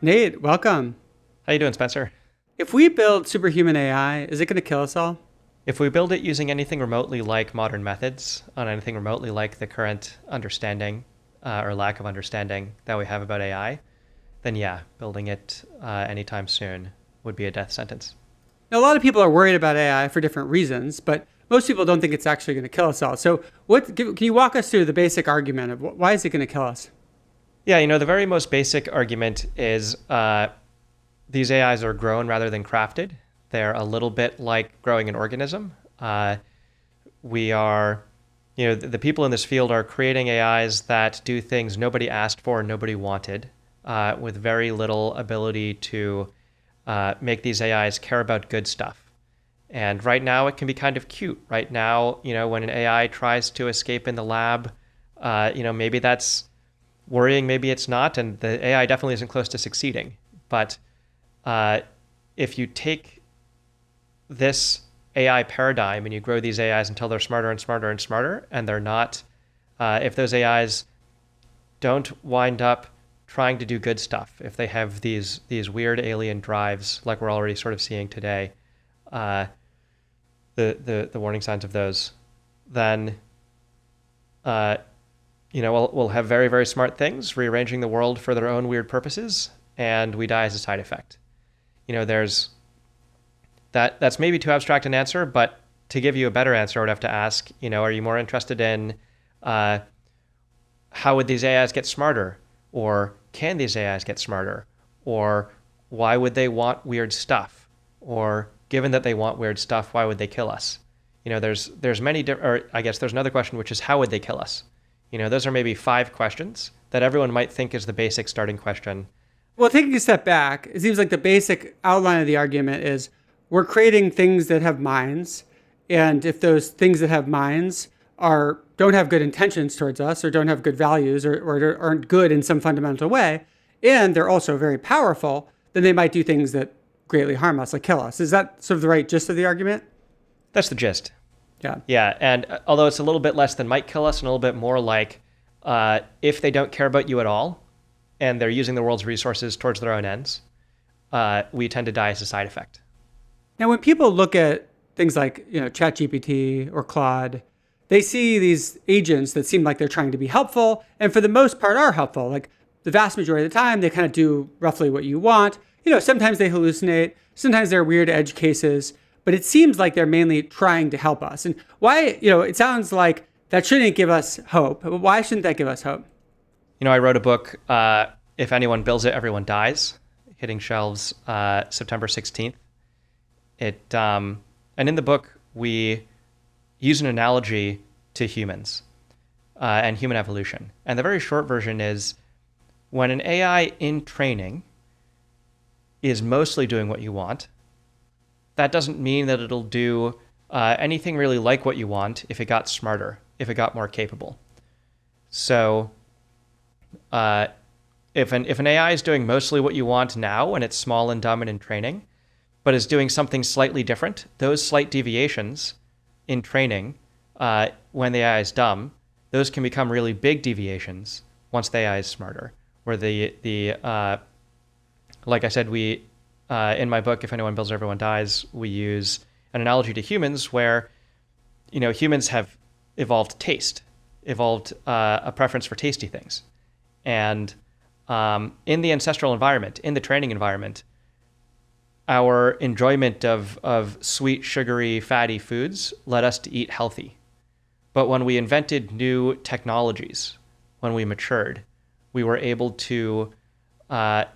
Nate, welcome. How you doing, Spencer? If we build superhuman AI, is it going to kill us all? If we build it using anything remotely like modern methods, on anything remotely like the current understanding or lack of understanding that we have about AI, then yeah, building it anytime soon would be a death sentence. Now, a lot of people are worried about AI for different reasons, but most people don't think it's actually going to kill us all. So, can you walk us through the basic argument of why is it going to kill us? Yeah, the very most basic argument is these AIs are grown rather than crafted. They're a little bit like growing an organism. We are, the people in this field are creating AIs that do things nobody asked for, nobody wanted, with very little ability to make these AIs care about good stuff. And right now it can be kind of cute. Right now, when an AI tries to escape in the lab, maybe that's worrying, maybe it's not, and the AI definitely isn't close to succeeding. But if you take this AI paradigm and you grow these AIs until they're smarter and smarter and smarter, and they're not, if those AIs don't wind up trying to do good stuff, if they have these weird alien drives like we're already sort of seeing today, the warning signs of those, then we'll have very, very smart things rearranging the world for their own weird purposes, and we die as a side effect. There's that's maybe too abstract an answer, but to give you a better answer, I would have to ask, are you more interested in how would these AIs get smarter? Or can these AIs get smarter? Or why would they want weird stuff? Or given that they want weird stuff, why would they kill us? There's many or I guess there's another question, which is how would they kill us? Those are maybe 5 questions that everyone might think is the basic starting question. Well, taking a step back, it seems like the basic outline of the argument is we're creating things that have minds. And if those things that have minds don't have good intentions towards us or don't have good values or aren't good in some fundamental way, and they're also very powerful, then they might do things that greatly harm us, like kill us. Is that sort of the right gist of the argument? That's the gist. Yeah. Yeah, and although it's a little bit less than might kill us and a little bit more like if they don't care about you at all and they're using the world's resources towards their own ends, we tend to die as a side effect. Now, when people look at things like ChatGPT or Claude, they see these agents that seem like they're trying to be helpful, and for the most part are helpful. Like the vast majority of the time, they kind of do roughly what you want. Sometimes they hallucinate, sometimes there are weird edge cases, but it seems like they're mainly trying to help us. And why, it sounds like that shouldn't give us hope. But why shouldn't that give us hope? I wrote a book, If Anyone Builds It, Everyone Dies, hitting shelves September 16th. And in the book, we use an analogy to humans and human evolution. And the very short version is when an AI in training is mostly doing what you want, that doesn't mean that it'll do anything really like what you want if it got smarter, if it got more capable. So if an AI is doing mostly what you want now and it's small and dumb and in training, but is doing something slightly different, those slight deviations in training, when the AI is dumb, those can become really big deviations once the AI is smarter. Where like I said, we in my book, If Anyone Builds, Everyone Dies, we use an analogy to humans where, humans have evolved taste, evolved a preference for tasty things. And in the ancestral environment, in the training environment, our enjoyment of sweet, sugary, fatty foods led us to eat healthy. But when we invented new technologies, when we matured, we were able to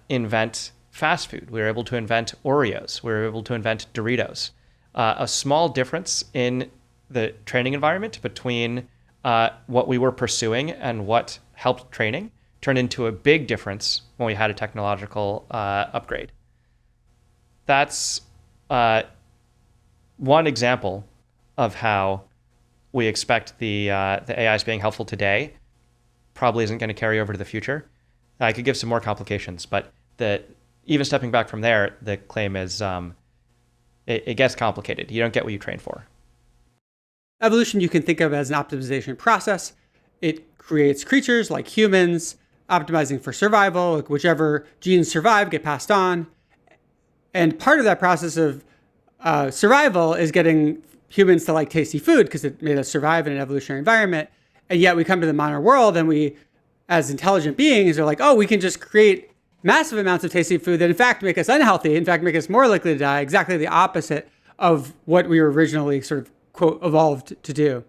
invent fast food. We were able to invent Oreos. We were able to invent Doritos. A small difference in the training environment between what we were pursuing and what helped training turned into a big difference when we had a technological upgrade. That's one example of how we expect the AIs being helpful today probably isn't going to carry over to the future. I could give some more complications, but even stepping back from there, the claim is it gets complicated. You don't get what you train for. Evolution you can think of as an optimization process. It creates creatures like humans optimizing for survival, like whichever genes survive get passed on. And part of that process of survival is getting humans to like tasty food because it made us survive in an evolutionary environment. And yet we come to the modern world and we, as intelligent beings, are like, oh, we can just create massive amounts of tasty food that in fact make us unhealthy, in fact make us more likely to die, exactly the opposite of what we were originally sort of, quote, evolved to do.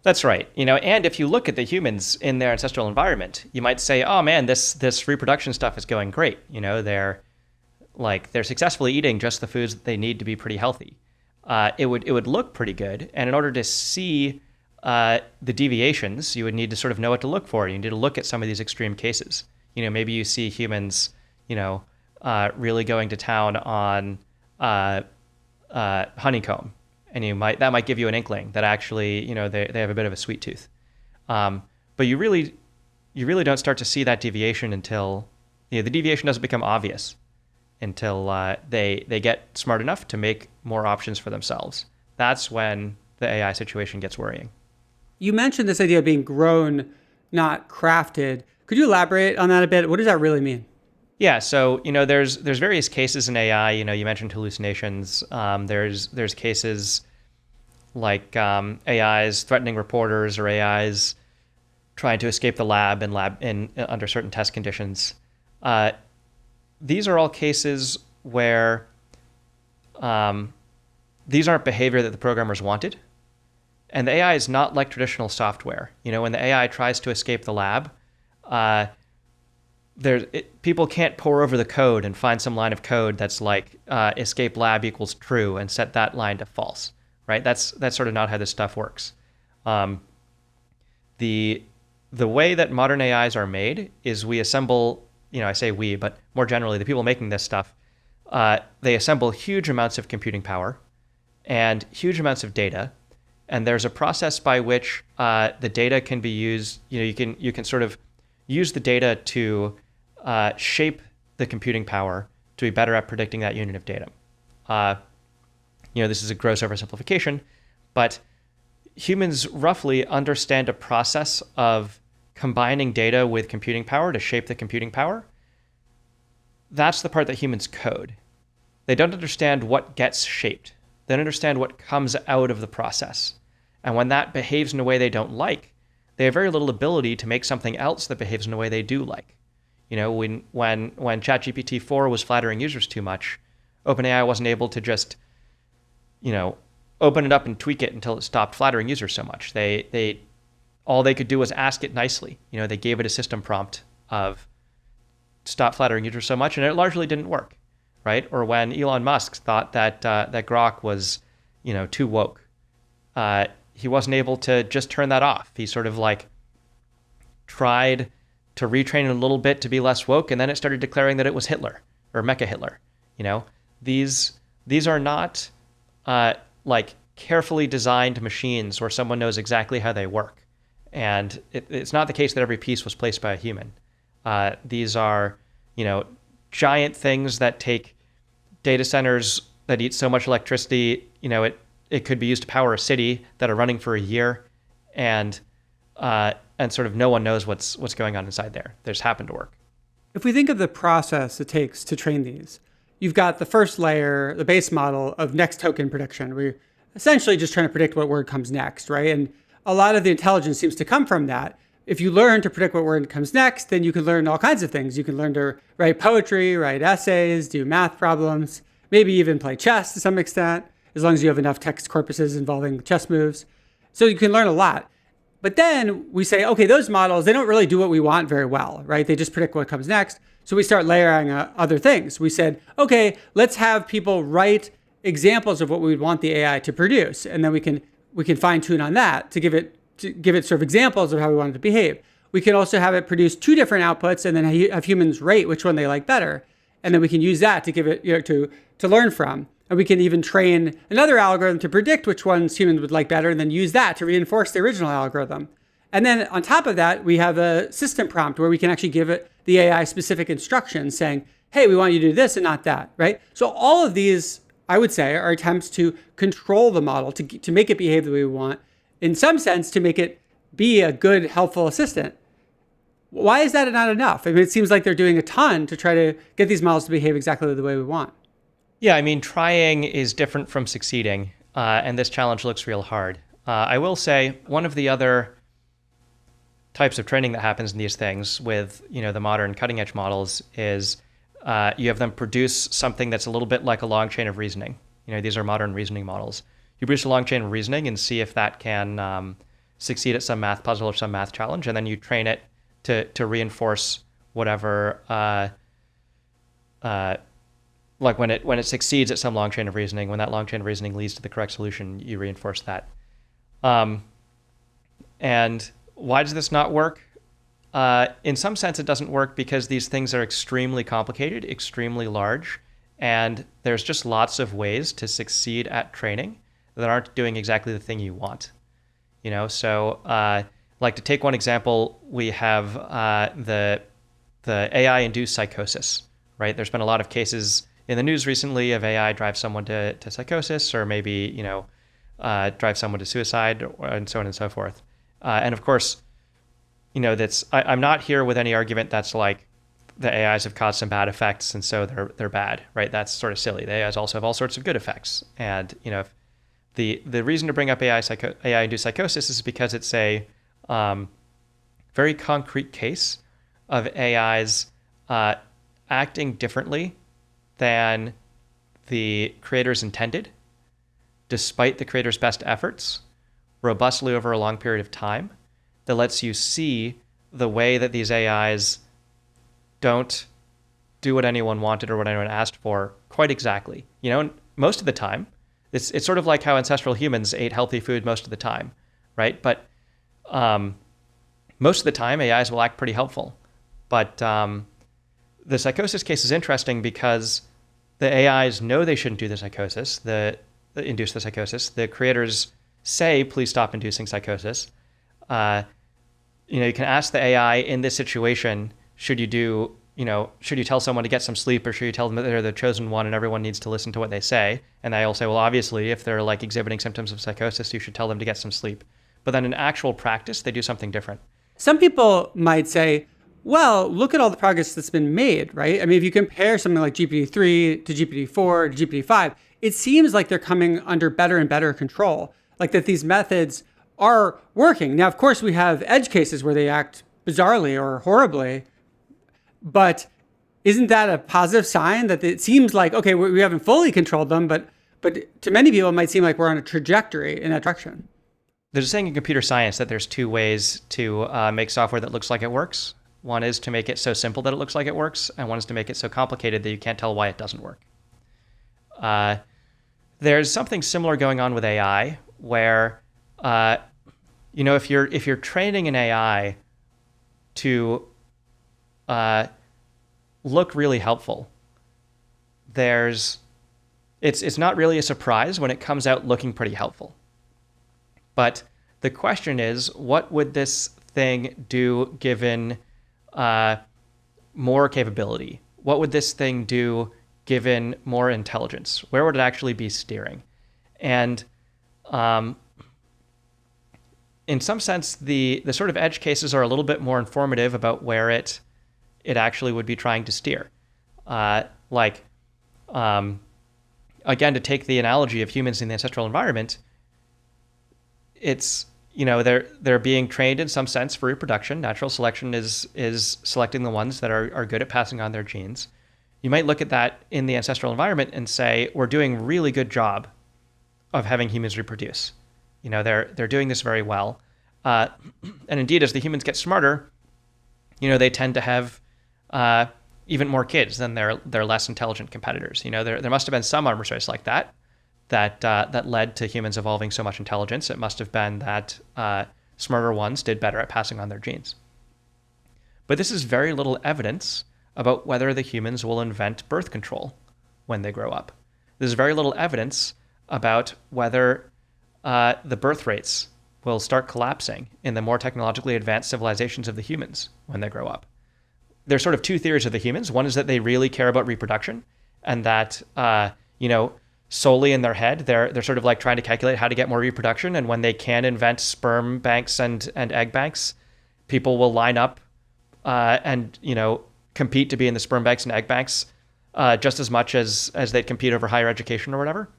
That's right. And if you look at the humans in their ancestral environment, you might say, oh man, this reproduction stuff is going great. They're successfully eating just the foods that they need to be pretty healthy. It would look pretty good. And in order to see the deviations, you would need to sort of know what to look for. You need to look at some of these extreme cases. Maybe you see humans, really going to town on honeycomb, and that might give you an inkling that actually, they have a bit of a sweet tooth. But you really don't start to see that deviation until the deviation doesn't become obvious until they get smart enough to make more options for themselves. That's when the AI situation gets worrying. You mentioned this idea of being grown, not crafted. Could you elaborate on that a bit? What does that really mean? Yeah, so there's various cases in AI. You mentioned hallucinations. There's cases like AIs threatening reporters or AIs trying to escape the lab under certain test conditions. These are all cases where these aren't behavior that the programmers wanted, and the AI is not like traditional software. When the AI tries to escape the lab, people can't pore over the code and find some line of code that's like escape lab equals true and set that line to false, right? That's sort of not how this stuff works. The way that modern AIs are made is we assemble, I say we, but more generally, the people making this stuff, they assemble huge amounts of computing power and huge amounts of data. And there's a process by which the data can be used. You can sort of use the data to shape the computing power to be better at predicting that unit of data. This is a gross oversimplification, but humans roughly understand a process of combining data with computing power to shape the computing power. That's the part that humans code. They don't understand what gets shaped. They don't understand what comes out of the process. And when that behaves in a way they don't like, they have very little ability to make something else that behaves in a way they do like. When ChatGPT 4 was flattering users too much, OpenAI wasn't able to just, open it up and tweak it until it stopped flattering users so much. All they could do was ask it nicely. They gave it a system prompt of stop flattering users so much, and it largely didn't work, right? Or when Elon Musk thought that Grok was, too woke, he wasn't able to just turn that off. He sort of tried to retrain it a little bit to be less woke, and then it started declaring that it was Hitler or Mecha Hitler. These are not carefully designed machines where someone knows exactly how they work, and it's not the case that every piece was placed by a human. These are giant things that take data centers that eat so much electricity. It could be used to power a city that are running for a year, and sort of no one knows what's going on inside there. They just happen to work. If we think of the process it takes to train these, you've got the first layer, the base model of next token prediction. We're essentially just trying to predict what word comes next, right? And a lot of the intelligence seems to come from that. If you learn to predict what word comes next, then you can learn all kinds of things. You can learn to write poetry, write essays, do math problems, maybe even play chess to some extent, as long as you have enough text corpuses involving chess moves. So you can learn a lot. But then we say, okay, those models, they don't really do what we want very well, right? They just predict what comes next. So we start layering other things. We said, okay, let's have people write examples of what we would want the AI to produce. And then we can fine tune on that to give it sort of examples of how we want it to behave. We can also have it produce two different outputs and then have humans rate which one they like better. And then we can use that to give it, to learn from. And we can even train another algorithm to predict which ones humans would like better and then use that to reinforce the original algorithm. And then on top of that, we have a system prompt where we can actually give it the AI specific instructions saying, hey, we want you to do this and not that, right? So all of these, I would say, are attempts to control the model, to make it behave the way we want, in some sense, to make it be a good, helpful assistant. Why is that not enough? I mean, it seems like they're doing a ton to try to get these models to behave exactly the way we want. Yeah, I mean, trying is different from succeeding, and this challenge looks real hard. I will say one of the other types of training that happens in these things with the modern cutting edge models is you have them produce something that's a little bit like a long chain of reasoning. These are modern reasoning models. You produce a long chain of reasoning and see if that can succeed at some math puzzle or some math challenge, and then you train it to reinforce whatever like when it succeeds at some long chain of reasoning, when that long chain of reasoning leads to the correct solution, you reinforce that. And why does this not work? In some sense, it doesn't work because these things are extremely complicated, extremely large, and there's just lots of ways to succeed at training that aren't doing exactly the thing you want. So like to take one example, we have the AI-induced psychosis, right? There's been a lot of cases in the news recently of AI drive someone to psychosis, or maybe drive someone to suicide, and so on and so forth. And of course, I'm not here with any argument that's like the AIs have caused some bad effects and so they're bad, right? That's sort of silly. The AIs also have all sorts of good effects, and if the reason to bring up AI-induced psychosis is because it's a very concrete case of AIs acting differently than the creators intended, despite the creator's best efforts, robustly over a long period of time, that lets you see the way that these AIs don't do what anyone wanted or what anyone asked for quite exactly. Most of the time, it's sort of like how ancestral humans ate healthy food most of the time, right? But most of the time, AIs will act pretty helpful. But the psychosis case is interesting because the AIs know they shouldn't do the psychosis, induce the psychosis. The creators say, please stop inducing psychosis. You can ask the AI in this situation, should you tell someone to get some sleep, or should you tell them that they're the chosen one and everyone needs to listen to what they say? And they'll say, well, obviously, if they're like exhibiting symptoms of psychosis, you should tell them to get some sleep. But then in actual practice, they do something different. Some people might say, well, look at all the progress that's been made, right? I mean, if you compare something like GPT-3 to GPT-4 to GPT-5, it seems like they're coming under better and better control, like that these methods are working. Now, of course, we have edge cases where they act bizarrely or horribly, but isn't that a positive sign that it seems like, okay, we haven't fully controlled them, but to many people, it might seem like we're on a trajectory in that direction. There's a saying in computer science that there's two ways to make software that looks like it works. One is to make it so simple that it looks like it works, and one is to make it so complicated that you can't tell why it doesn't work. There's something similar going on with AI, where if you're training an AI to look really helpful, it's not really a surprise when it comes out looking pretty helpful. But the question is, what would this thing do given more capability? What would this thing do given more intelligence? Where would it actually be steering? And in some sense, the sort of edge cases are a little bit more informative about where it actually would be trying to steer. Again, to take the analogy of humans in the ancestral environment, it's they're being trained in some sense for reproduction. Natural selection is selecting the ones that are good at passing on their genes. You might look at that in the ancestral environment and say, we're doing a really good job of having humans reproduce. They're doing this very well. And indeed, as the humans get smarter, they tend to have even more kids than their less intelligent competitors. There must have been some arms race like that led to humans evolving so much intelligence. It must have been that smarter ones did better at passing on their genes. But this is very little evidence about whether the humans will invent birth control when they grow up. There's very little evidence about whether the birth rates will start collapsing in the more technologically advanced civilizations of the humans when they grow up. There's sort of two theories of the humans. One is that they really care about reproduction, and that solely in their head, they're sort of like trying to calculate how to get more reproduction. And when they can invent sperm banks and egg banks, people will line up and compete to be in the sperm banks and egg banks just as much as they'd compete over higher education or whatever?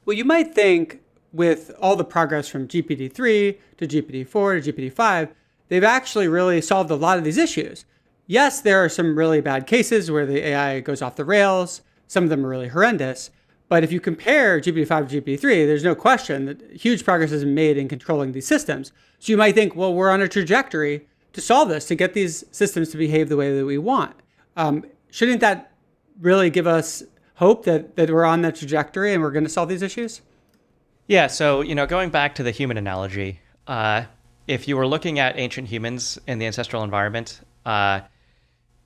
Well, you might think with all the progress from GPT-3 to GPT-4 to GPT-5, they've actually really solved a lot of these issues. Yes, there are some really bad cases where the AI goes off the rails. Some of them are really horrendous. But if you compare GPT-5 to GPT-3, there's no question that huge progress has been made in controlling these systems. So you might think, well, we're on a trajectory to solve this, to get these systems to behave the way that we want. Shouldn't that really give us hope that we're on that trajectory and we're going to solve these issues? Yeah, so, going back to the human analogy, if you were looking at ancient humans in the ancestral environment,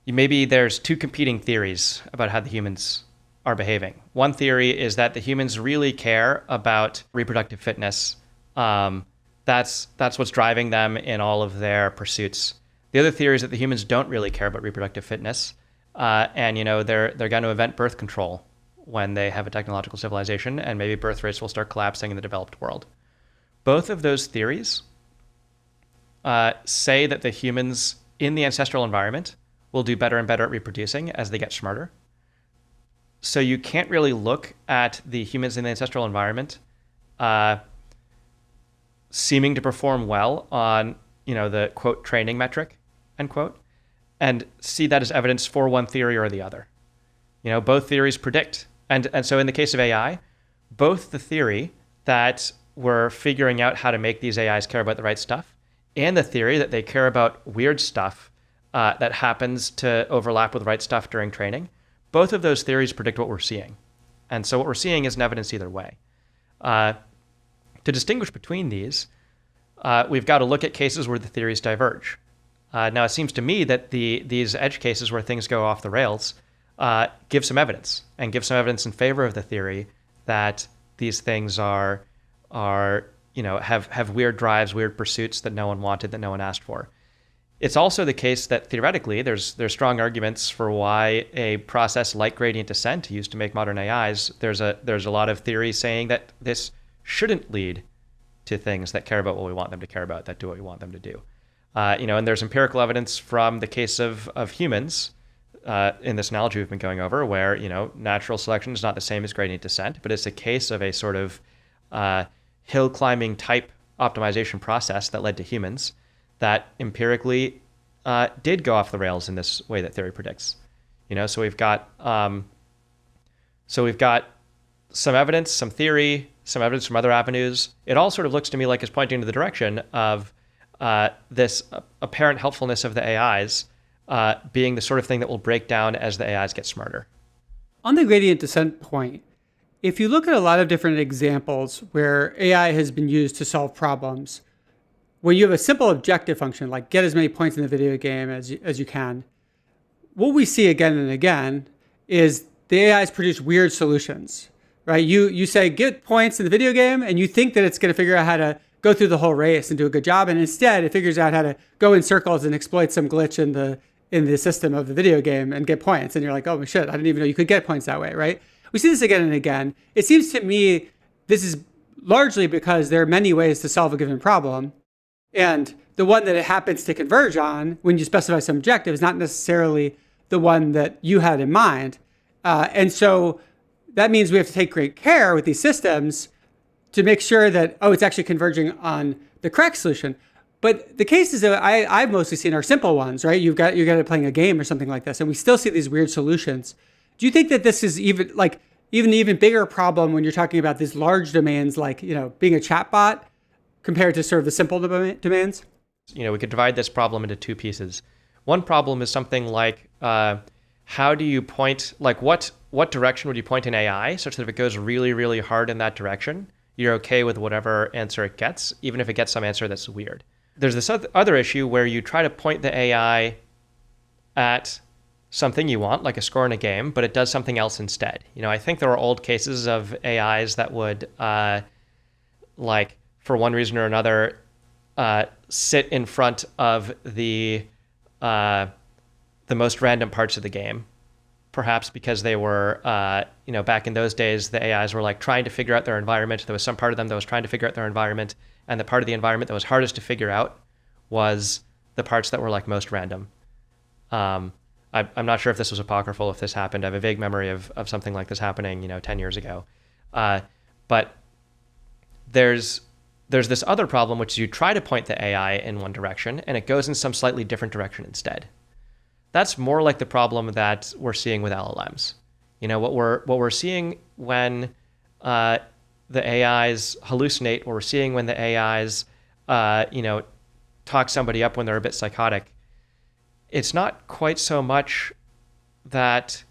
maybe there's two competing theories about how the humans are behaving. One theory is that the humans really care about reproductive fitness. That's what's driving them in all of their pursuits. The other theory is that the humans don't really care about reproductive fitness, and they're going to invent birth control when they have a technological civilization, and maybe birth rates will start collapsing in the developed world. Both of those theories say that the humans in the ancestral environment will do better and better at reproducing as they get smarter. So you can't really look at the humans in the ancestral environment seeming to perform well on, the quote training metric, end quote, and see that as evidence for one theory or the other. Both theories predict. And so in the case of AI, both the theory that we're figuring out how to make these AIs care about the right stuff and the theory that they care about weird stuff that happens to overlap with the right stuff during training, both of those theories predict what we're seeing. And so what we're seeing isn't evidence either way. To distinguish between these, we've got to look at cases where the theories diverge. Now, it seems to me that these edge cases where things go off the rails give some evidence in favor of the theory that these things have weird drives, weird pursuits that no one wanted, that no one asked for. It's also the case that theoretically there's strong arguments for why a process like gradient descent used to make modern AIs, there's a lot of theory saying that this shouldn't lead to things that care about what we want them to care about, that do what we want them to do. And there's empirical evidence from the case of humans in this analogy we've been going over, where natural selection is not the same as gradient descent, but it's a case of a sort of hill climbing type optimization process that led to humans that empirically did go off the rails in this way that theory predicts. So we've got some evidence, some theory, some evidence from other avenues. It all sort of looks to me like it's pointing to the direction of this apparent helpfulness of the AIs being the sort of thing that will break down as the AIs get smarter. On the gradient descent point, if you look at a lot of different examples where AI has been used to solve problems, where you have a simple objective function, like get as many points in the video game as you can, what we see again and again is the AIs produce weird solutions, right? You say get points in the video game, and you think that it's going to figure out how to go through the whole race and do a good job, and instead it figures out how to go in circles and exploit some glitch in the system of the video game and get points. And you're like, oh shit, I didn't even know you could get points that way, right? We see this again and again. It seems to me this is largely because there are many ways to solve a given problem, and the one that it happens to converge on when you specify some objective is not necessarily the one that you had in mind. And so that means we have to take great care with these systems to make sure that, it's actually converging on the correct solution. But the cases that I've mostly seen are simple ones, right? You're playing a game or something like this, and we still see these weird solutions. Do you think that this is even bigger problem when you're talking about these large domains, like, being a chatbot compared to sort of the simple domains? We could divide this problem into two pieces. One problem is something like, how do you point, like what direction would you point an AI such that if it goes really, really hard in that direction, you're okay with whatever answer it gets, even if it gets some answer that's weird. There's this other issue where you try to point the AI at something you want, like a score in a game, but it does something else instead. I think there are old cases of AIs that would, for one reason or another, sit in front of the most random parts of the game. Perhaps because they were, back in those days, the AIs were trying to figure out their environment. There was some part of them that was trying to figure out their environment, and the part of the environment that was hardest to figure out was the parts that were most random. I'm not sure if this was apocryphal, if this happened. I have a vague memory of something like this happening, 10 years ago. But there's this other problem, which is you try to point the AI in one direction, and it goes in some slightly different direction instead. That's more like the problem that we're seeing with LLMs. What we're seeing when the AIs hallucinate, what we're seeing when the AIs, talk somebody up when they're a bit psychotic. It's not quite so much that,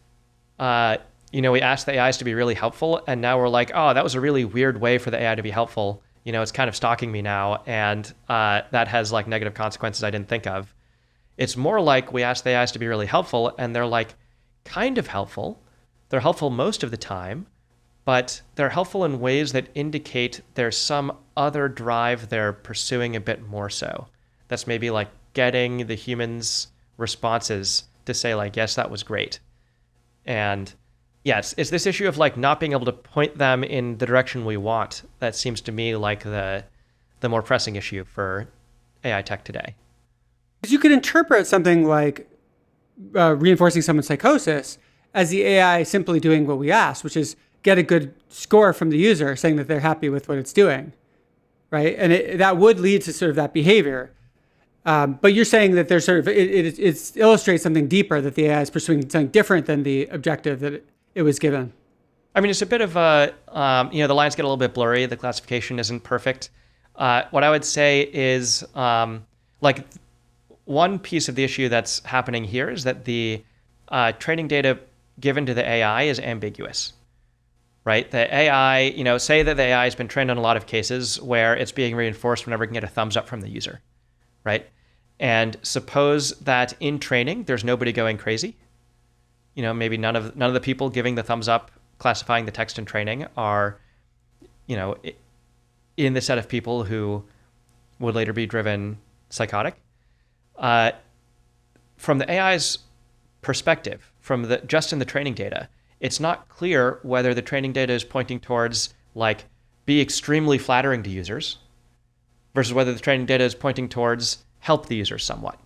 we asked the AIs to be really helpful, and now we're like, oh, that was a really weird way for the AI to be helpful. It's kind of stalking me now, and that has like negative consequences I didn't think of. It's more like we asked the AIs to be really helpful, and they're like kind of helpful. They're helpful most of the time, but they're helpful in ways that indicate there's some other drive they're pursuing a bit more so. That's maybe like getting the humans' responses to say like, yes, that was great. And yes, it's this issue of like not being able to point them in the direction we want that seems to me like the more pressing issue for AI tech today. Because you could interpret something like reinforcing someone's psychosis as the AI simply doing what we asked, which is get a good score from the user saying that they're happy with what it's doing, right? And that would lead to sort of that behavior. But you're saying that there's sort of, it illustrates something deeper, that the AI is pursuing something different than the objective that it was given. I mean, it's a bit of a, the lines get a little bit blurry. The classification isn't perfect. What I would say is, one piece of the issue that's happening here is that the training data given to the AI is ambiguous, right? The AI, say that the AI has been trained on a lot of cases where it's being reinforced whenever it can get a thumbs up from the user, right? And suppose that in training, there's nobody going crazy. Maybe none of the people giving the thumbs up, classifying the text in training are, in the set of people who would later be driven psychotic. From the AI's perspective, just in the training data, it's not clear whether the training data is pointing towards like be extremely flattering to users versus whether the training data is pointing towards help the user somewhat,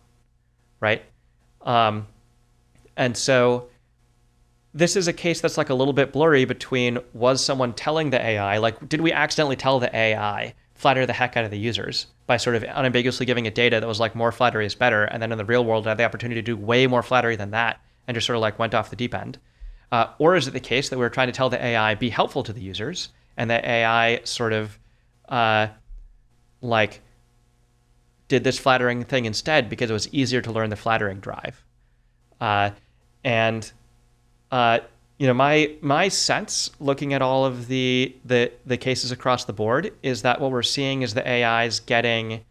right? And so this is a case that's like a little bit blurry between, was someone telling the AI, like did we accidentally tell the AI flatter the heck out of the users by sort of unambiguously giving it data that was like more flattery is better, and then in the real world had the opportunity to do way more flattery than that and just sort of like went off the deep end? Or is it the case that we were trying to tell the AI be helpful to the users, and the AI sort of did this flattering thing instead because it was easier to learn the flattering drive? My sense, looking at all of the cases across the board, is that what we're seeing is the AIs getting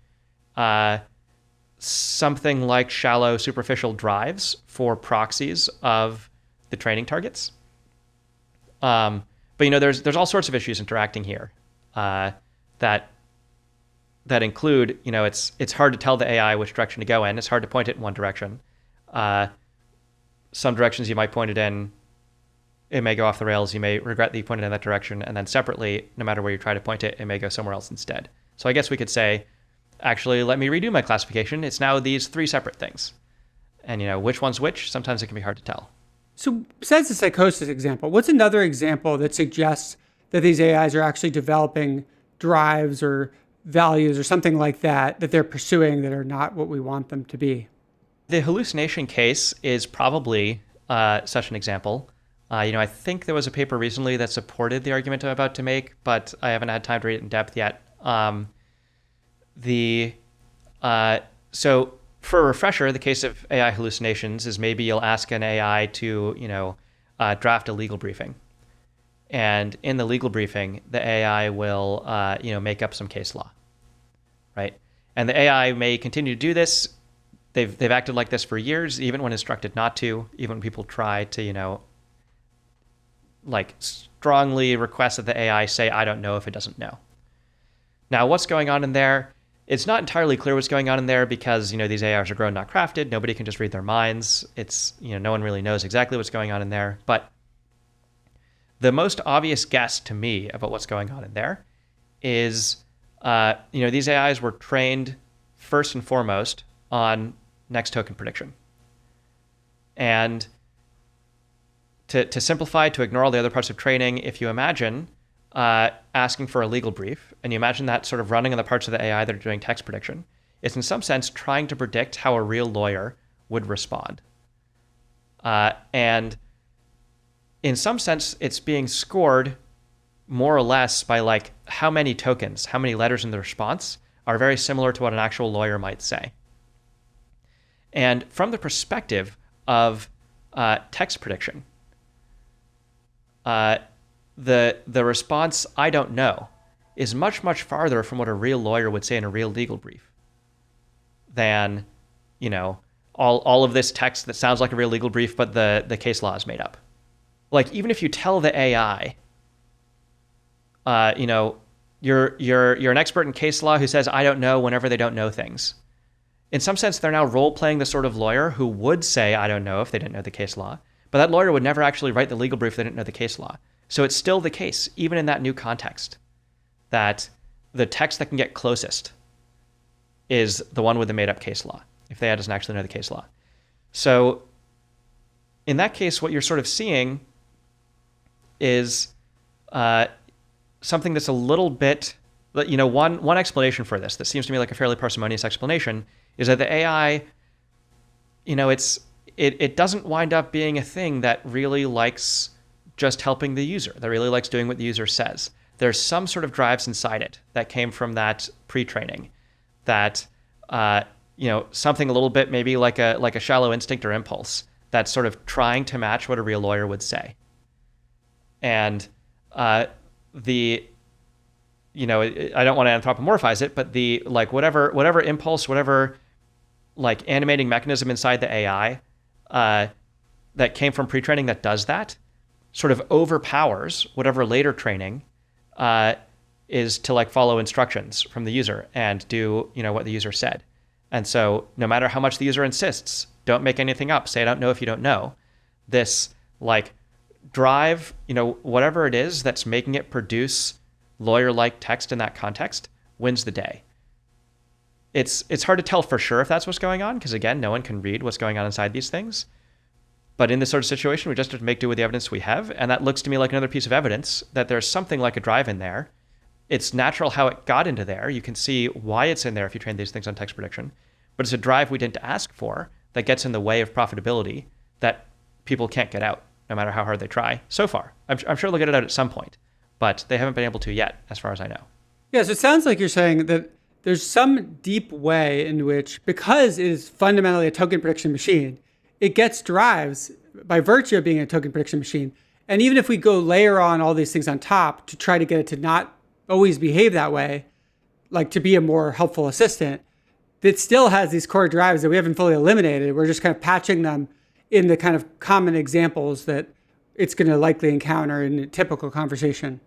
something like shallow, superficial drives for proxies of the training targets. But there's all sorts of issues interacting here that include, it's hard to tell the AI which direction to go in. It's hard to point it in one direction. Some directions you might point it in, it may go off the rails. You may regret that you pointed in that direction. And then separately, no matter where you try to point it, it may go somewhere else instead. So I guess we could say, actually, let me redo my classification. It's now these three separate things. And, which one's which? Sometimes it can be hard to tell. So besides the psychosis example, what's another example that suggests that these AIs are actually developing drives or values or something like that they're pursuing that are not what we want them to be? The hallucination case is probably such an example. I think there was a paper recently that supported the argument I'm about to make, but I haven't had time to read it in depth yet. So for a refresher, the case of AI hallucinations is maybe you'll ask an AI to, draft a legal briefing. And in the legal briefing, the AI will, make up some case law, right? And the AI may continue to do this. They've acted like this for years, even when instructed not to, even when people try to, strongly request that the AI say, I don't know, if it doesn't know. Now, what's going on in there? It's not entirely clear what's going on in there because, these AIs are grown, not crafted. Nobody can just read their minds. It's, no one really knows exactly what's going on in there. But the most obvious guess to me about what's going on in there is, these AIs were trained first and foremost on next token prediction. And to simplify, to ignore all the other parts of training, if you imagine asking for a legal brief, and you imagine that sort of running on the parts of the AI that are doing text prediction, it's in some sense trying to predict how a real lawyer would respond. And in some sense, it's being scored more or less by like how many tokens, how many letters in the response are very similar to what an actual lawyer might say. And from the perspective of text prediction, the response, I don't know, is much, much farther from what a real lawyer would say in a real legal brief than, all of this text that sounds like a real legal brief, but the case law is made up. Like, even if you tell the AI, you're an expert in case law who says, I don't know, whenever they don't know things. In some sense, they're now role-playing the sort of lawyer who would say, I don't know, if they didn't know the case law. But that lawyer would never actually write the legal brief if they didn't know the case law. So it's still the case, even in that new context, that the text that can get closest is the one with the made-up case law, if the AI doesn't actually know the case law. So in that case, what you're sort of seeing is something that's a little bit, one explanation for this that seems to me like a fairly parsimonious explanation is that the AI, it doesn't wind up being a thing that really likes just helping the user, that really likes doing what the user says. There's some sort of drives inside it that came from that pre-training, that something a little bit maybe like a shallow instinct or impulse that's sort of trying to match what a real lawyer would say. And I don't want to anthropomorphize it, but the whatever impulse, whatever like animating mechanism inside the AI that came from pre-training that does that sort of overpowers whatever later training is to like follow instructions from the user and do what the user said. And so no matter how much the user insists, don't make anything up, say I don't know if you don't know, this like drive, whatever it is that's making it produce lawyer-like text in that context wins the day. It's hard to tell for sure if that's what's going on, because again, no one can read what's going on inside these things. But in this sort of situation, we just have to make do with the evidence we have. And that looks to me like another piece of evidence that there's something like a drive in there. It's natural how it got into there. You can see why it's in there if you train these things on text prediction. But it's a drive we didn't ask for that gets in the way of profitability that people can't get out, no matter how hard they try so far. I'm sure they'll get it out at some point, but they haven't been able to yet, as far as I know. Yeah, so it sounds like you're saying that there's some deep way in which, because it is fundamentally a token prediction machine, it gets drives by virtue of being a token prediction machine. And even if we go layer on all these things on top to try to get it to not always behave that way, like to be a more helpful assistant, it still has these core drives that we haven't fully eliminated. We're just kind of patching them in the kind of common examples that it's going to likely encounter in a typical conversation.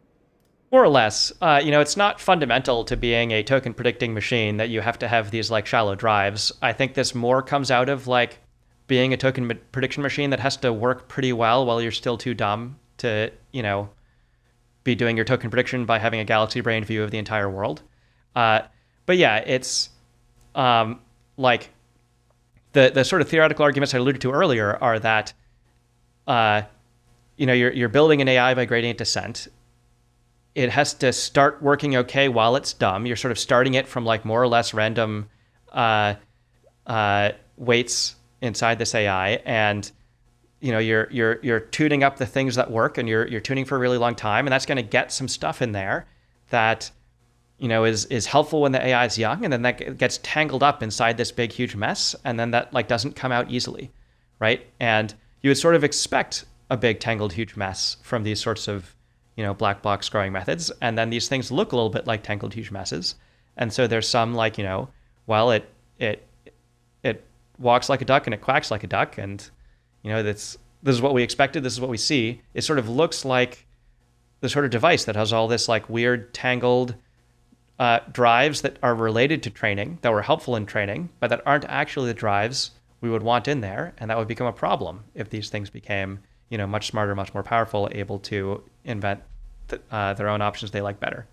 More or less, it's not fundamental to being a token predicting machine that you have to have these like shallow drives. I think this more comes out of like being a token prediction machine that has to work pretty well while you're still too dumb to, be doing your token prediction by having a galaxy brain view of the entire world. But yeah, it's like the sort of theoretical arguments I alluded to earlier are that, you're building an AI by gradient descent. It has to start working okay while it's dumb. You're sort of starting it from like more or less random weights inside this AI, and you're tuning up the things that work, and you're tuning for a really long time, and that's going to get some stuff in there that is helpful when the AI is young, and then that gets tangled up inside this big huge mess, and then that like doesn't come out easily, right? And you would sort of expect a big tangled huge mess from these sorts of black box growing methods, and then these things look a little bit like tangled huge messes, and so there's some like well it walks like a duck and it quacks like a duck, and this is what we expected, this is what we see. It sort of looks like the sort of device that has all this like weird tangled drives that are related to training, that were helpful in training, but that aren't actually the drives we would want in there, and that would become a problem if these things became much smarter, much more powerful, able to invent their own options they like better.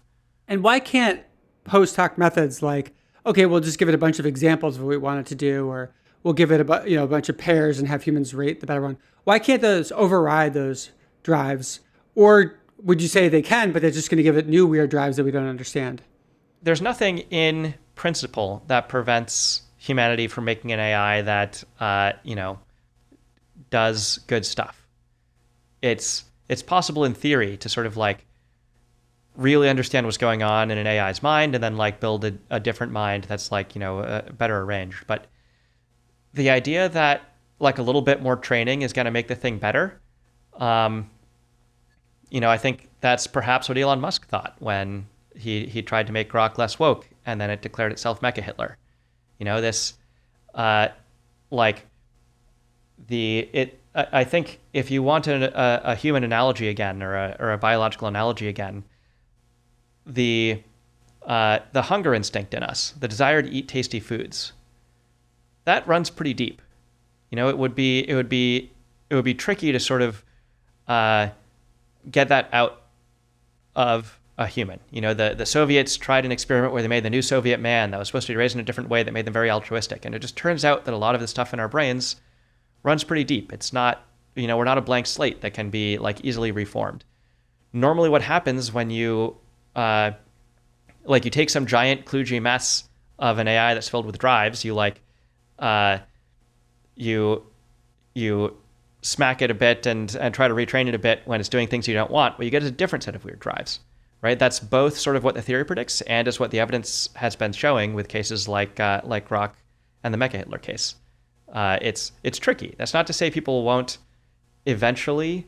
And why can't post hoc methods like, okay, we'll just give it a bunch of examples of what we want it to do, or we'll give it a bunch of pairs and have humans rate the better one. Why can't those override those drives? Or would you say they can, but they're just going to give it new weird drives that we don't understand? There's nothing in principle that prevents humanity from making an AI that, does good stuff. It's possible in theory to sort of like really understand what's going on in an AI's mind and then like build a different mind that's like, better arranged. But the idea that like a little bit more training is going to make the thing better, I think that's perhaps what Elon Musk thought when he tried to make Grok less woke and then it declared itself Mecha Hitler. I think if you want a human analogy again or a biological analogy again, the hunger instinct in us, the desire to eat tasty foods, that runs pretty deep. It would be tricky to sort of get that out of a human. The Soviets tried an experiment where they made the new Soviet man that was supposed to be raised in a different way that made them very altruistic. And it just turns out that a lot of the stuff in our brains runs pretty deep. It's not, we're not a blank slate that can be like easily reformed. Normally what happens when you take some giant kludgy mess of an AI that's filled with drives, you smack it a bit and try to retrain it a bit when it's doing things you don't want, what you get is a different set of weird drives, right? That's both sort of what the theory predicts and is what the evidence has been showing with cases like Grok and the Mecha Hitler case. It's tricky. That's not to say people won't eventually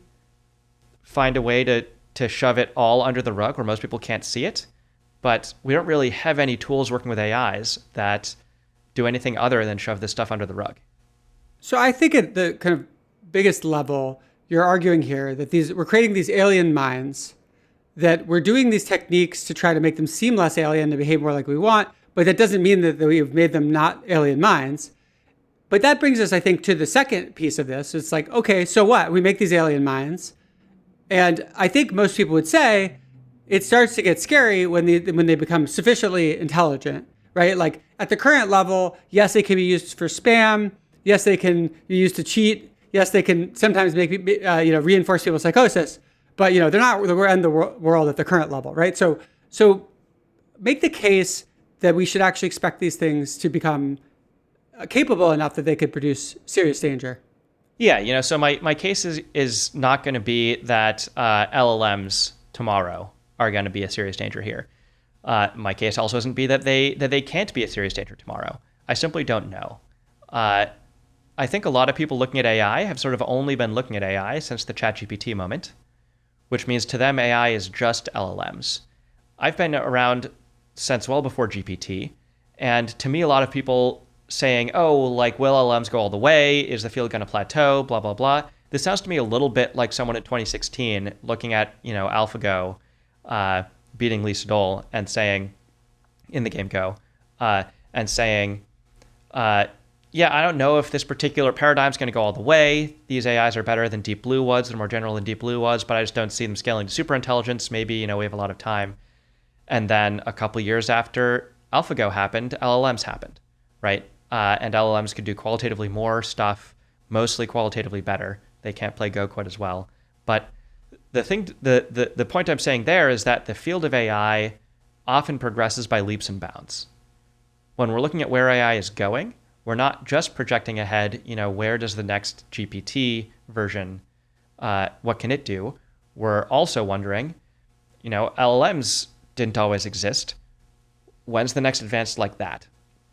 find a way to shove it all under the rug where most people can't see it, but we don't really have any tools working with AIs that do anything other than shove this stuff under the rug. So I think at the kind of biggest level, you're arguing here that we're creating these alien minds, that we're doing these techniques to try to make them seem less alien, to behave more like we want, but that doesn't mean that we've made them not alien minds. But that brings us, I think, to the second piece of this. It's like, okay, so what? We make these alien minds. And I think most people would say it starts to get scary when they become sufficiently intelligent, right? Like at the current level, yes, they can be used for spam. Yes, they can be used to cheat. Yes, they can sometimes make reinforce people's psychosis. But they're not the end of the world at the current level, right? So make the case that we should actually expect these things to become capable enough that they could produce serious danger. Yeah, so my case is not going to be that LLMs tomorrow are going to be a serious danger here. My case also isn't be that they can't be a serious danger tomorrow. I simply don't know. I think a lot of people looking at AI have sort of only been looking at AI since the ChatGPT moment, which means to them AI is just LLMs. I've been around since well before GPT, and to me a lot of people saying, will LLMs go all the way? Is the field going to plateau? Blah, blah, blah. This sounds to me a little bit like someone in 2016 looking at, AlphaGo beating Lee Sedol and saying, in the game Go, and saying, I don't know if this particular paradigm is going to go all the way. These AIs are better than Deep Blue was. They're more general than Deep Blue was, but I just don't see them scaling to superintelligence. Maybe, we have a lot of time. And then a couple years after AlphaGo happened, LLMs happened, right? And LLMs could do qualitatively more stuff, mostly qualitatively better. They can't play Go quite as well. But the point I'm saying there is that the field of AI often progresses by leaps and bounds. When we're looking at where AI is going, we're not just projecting ahead, where does the next GPT version, what can it do? We're also wondering, LLMs didn't always exist. When's the next advance like that?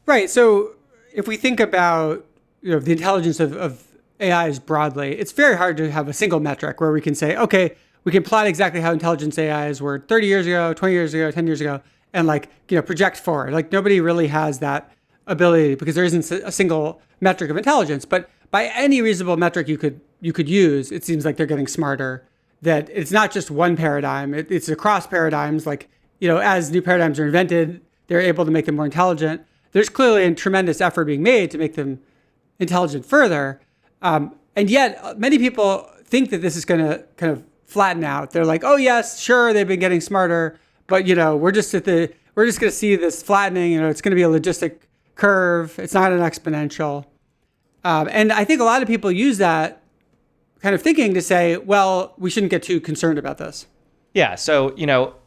Right. So if we think about the intelligence of AIs broadly, it's very hard to have a single metric where we can say, okay, we can plot exactly how intelligent AIs were 30 years ago, 20 years ago, 10 years ago, and project forward. Like nobody really has that ability because there isn't a single metric of intelligence. But by any reasonable metric you could use, it seems like they're getting smarter. That it's not just one paradigm; it's across paradigms. As new paradigms are invented, they're able to make them more intelligent. There's clearly a tremendous effort being made to make them intelligent further. And yet many people think that this is going to kind of flatten out. They're like, oh yes, sure, they've been getting smarter, but we're just going to see this flattening. It's going to be a logistic curve. It's not an exponential. And I think a lot of people use that kind of thinking to say, well, we shouldn't get too concerned about this. Yeah. So,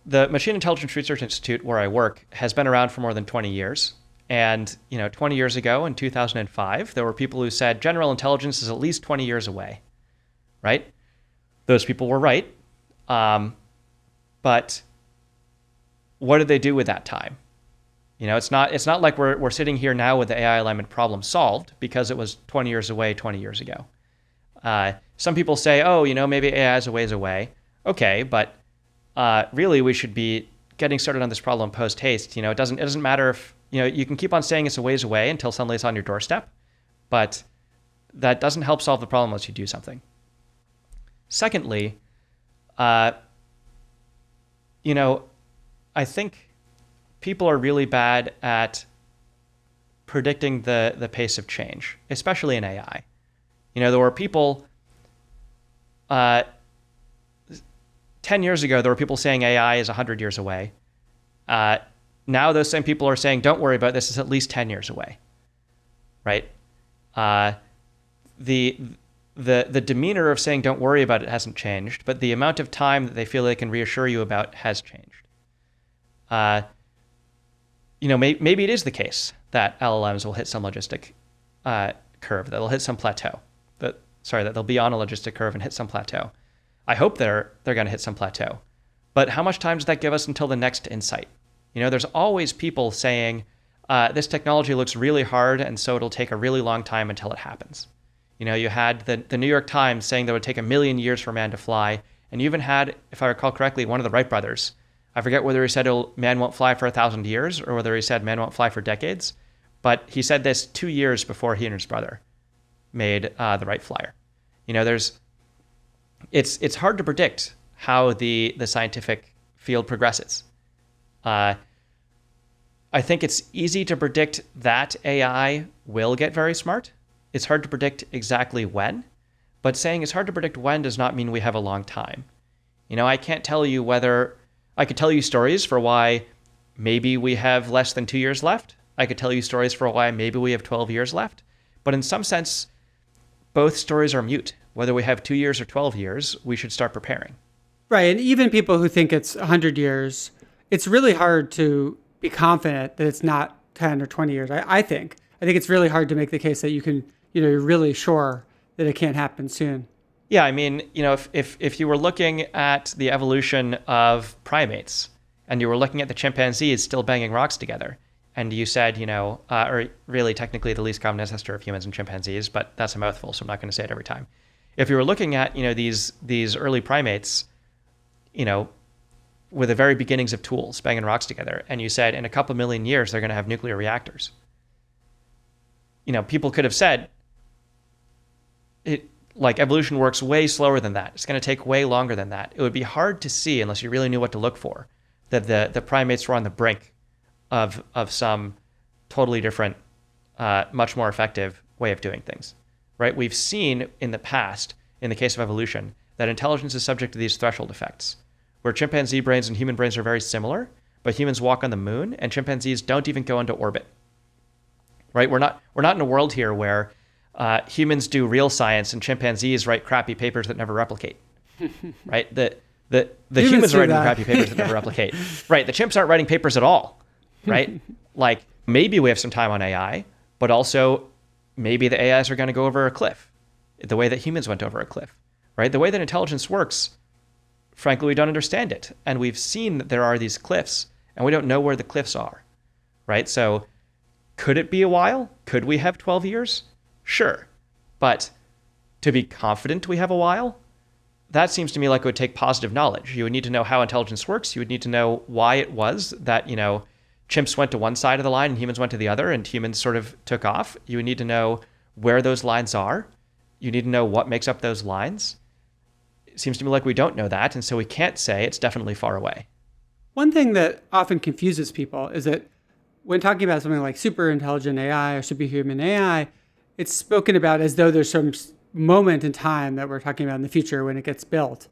the Machine Intelligence Research Institute where I work has been around for more than 20 years. And, 20 years ago in 2005, there were people who said general intelligence is at least 20 years away, right? Those people were right. But what did they do with that time? It's not like we're sitting here now with the AI alignment problem solved because it was 20 years away 20 years ago. Some people say, maybe AI is a ways away. Okay, but really we should be getting started on this problem post haste. It doesn't matter if, you can keep on saying it's a ways away until suddenly it's on your doorstep, but that doesn't help solve the problem unless you do something. Secondly, I think people are really bad at predicting the pace of change, especially in AI. There were people, 10 years ago, there were people saying AI is 100 years away. Now those same people are saying, don't worry about this, it's at least 10 years away, right? The demeanor of saying don't worry about it hasn't changed, but the amount of time that they feel they can reassure you about has changed. Maybe it is the case that LLMs will hit some logistic curve, that they'll hit some plateau. That they'll be on a logistic curve and hit some plateau. I hope they're going to hit some plateau. But how much time does that give us until the next insight? There's always people saying, this technology looks really hard, and so it'll take a really long time until it happens. You had the New York Times saying that it would take 1 million years for man to fly. And you even had, if I recall correctly, one of the Wright brothers. I forget whether he said man won't fly for 1,000 years or whether he said man won't fly for decades. But he said this 2 years before he and his brother made the Wright flyer. It's hard to predict how the scientific field progresses. I think it's easy to predict that AI will get very smart. It's hard to predict exactly when, but saying it's hard to predict when does not mean we have a long time. I can't tell you whether I could tell you stories for why maybe we have less than 2 years left. I could tell you stories for why maybe we have 12 years left. But in some sense, both stories are mute. Whether we have 2 years or 12 years, we should start preparing. Right. And even people who think it's 100 years, it's really hard to be confident that it's not 10 or 20 years. I think it's really hard to make the case that you're really sure that it can't happen soon. Yeah, if you were looking at the evolution of primates and you were looking at the chimpanzees still banging rocks together, and you said, or really technically the least common ancestor of humans and chimpanzees, but that's a mouthful, so I'm not going to say it every time. If you were looking at, these early primates, with the very beginnings of tools, banging rocks together, and you said in a couple million years they're going to have nuclear reactors. People could have said, evolution works way slower than that. It's going to take way longer than that. It would be hard to see, unless you really knew what to look for, that the primates were on the brink of some totally different, much more effective way of doing things, right? We've seen in the past, in the case of evolution, that intelligence is subject to these threshold effects, where chimpanzee brains and human brains are very similar, but humans walk on the moon and chimpanzees don't even go into orbit, right? We're not in a world here where humans do real science and chimpanzees write crappy papers that never replicate, right? The humans are writing crappy papers that never replicate, right? The chimps aren't writing papers at all, right? Maybe we have some time on AI, but also maybe the AIs are going to go over a cliff, the way that humans went over a cliff, right? The way that intelligence works, frankly, we don't understand it. And we've seen that there are these cliffs and we don't know where the cliffs are, right? So could it be a while? Could we have 12 years? Sure. But to be confident we have a while, that seems to me like it would take positive knowledge. You would need to know how intelligence works. You would need to know why it was that, chimps went to one side of the line and humans went to the other and humans sort of took off. You would need to know where those lines are. You need to know what makes up those lines. It seems to me like we don't know that, and so we can't say it's definitely far away. One thing that often confuses people is that when talking about something like super intelligent AI or superhuman AI, it's spoken about as though there's some moment in time that we're talking about in the future when it gets built.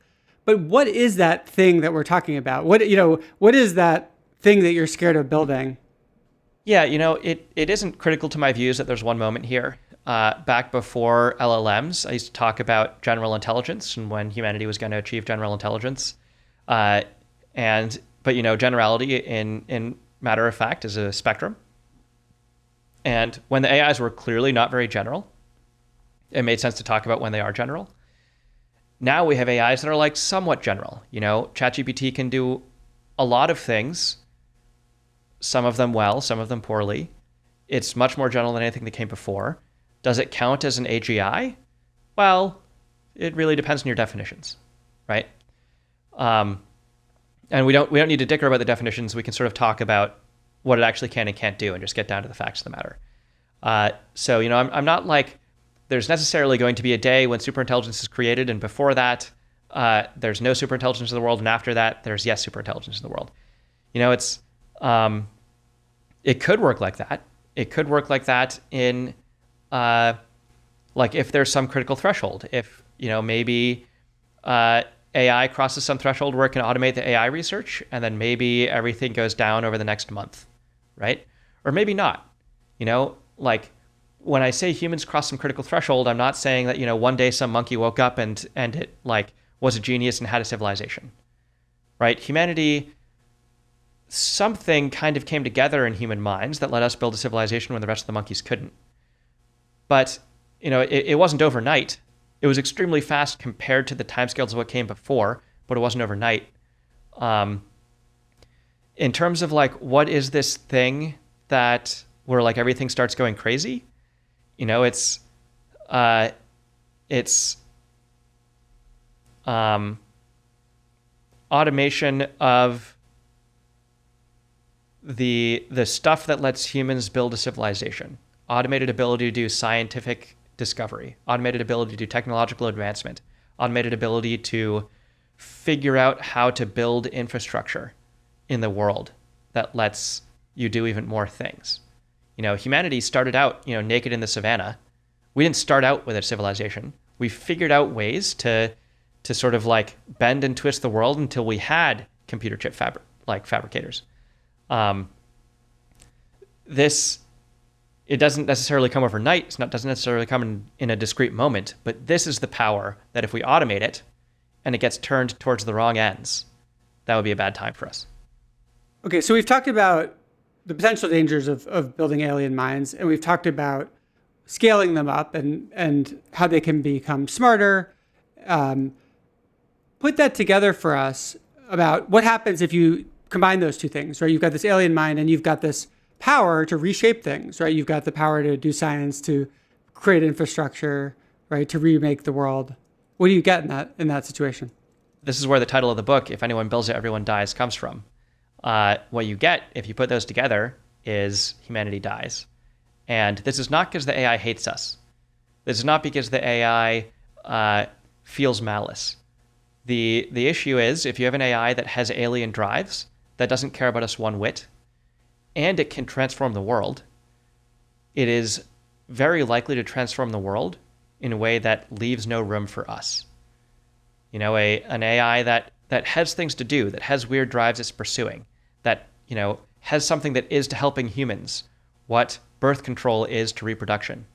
But what is that thing that we're talking about? What is that thing that you're scared of building? Yeah, it isn't critical to my views that there's one moment here. back before LLMs, I used to talk about general intelligence and when humanity was going to achieve general intelligence. But generality in matter of fact is a spectrum. And when the AIs were clearly not very general, it made sense to talk about when they are general. Now we have AIs that are like somewhat general. ChatGPT can do a lot of things, some of them well, some of them poorly. It's much more general than anything that came before. Does it count as an AGI? Well, it really depends on your definitions, right? And we don't need to dicker about the definitions. We can sort of talk about what it actually can and can't do and just get down to the facts of the matter. I'm not like there's necessarily going to be a day when superintelligence is created, and before that, there's no superintelligence in the world, and after that, there's yes superintelligence in the world. It could work like that. It could work like that in, like if there's some critical threshold. If maybe AI crosses some threshold where it can automate the AI research, and then maybe everything goes down over the next month, right? Or maybe not. Like when I say humans cross some critical threshold, I'm not saying that one day some monkey woke up and it like was a genius and had a civilization, right? Humanity, something kind of came together in human minds that let us build a civilization when the rest of the monkeys couldn't. But it wasn't overnight. It was extremely fast compared to the timescales of what came before, but it wasn't overnight. In terms of like, what is this thing that where like everything starts going crazy? It's automation of the stuff that lets humans build a civilization. Automated ability to do scientific discovery, automated ability to do technological advancement, automated ability to figure out how to build infrastructure in the world that lets you do even more things. Humanity started out, naked in the savannah. We didn't start out with a civilization. We figured out ways to sort of like bend and twist the world until we had computer chip fabricators. It doesn't necessarily come overnight. Doesn't necessarily come in a discrete moment, but this is the power that if we automate it and it gets turned towards the wrong ends, that would be a bad time for us. Okay, so we've talked about the potential dangers of building alien minds, and we've talked about scaling them up and how they can become smarter. Put that together for us about what happens if you combine those two things, right? You've got this alien mind and you've got this power to reshape things, right? You've got the power to do science, to create infrastructure, right? To remake the world. What do you get in that situation? This is where the title of the book, If Anyone Builds It, Everyone Dies, comes from. What you get, if you put those together, is humanity dies. And this is not because the AI hates us. This is not because the AI feels malice. The issue is, if you have an AI that has alien drives, that doesn't care about us one whit, and it can transform the world, it is very likely to transform the world in a way that leaves no room for us. An AI that has things to do, that has weird drives it's pursuing, that, has something that is to helping humans what birth control is to reproduction.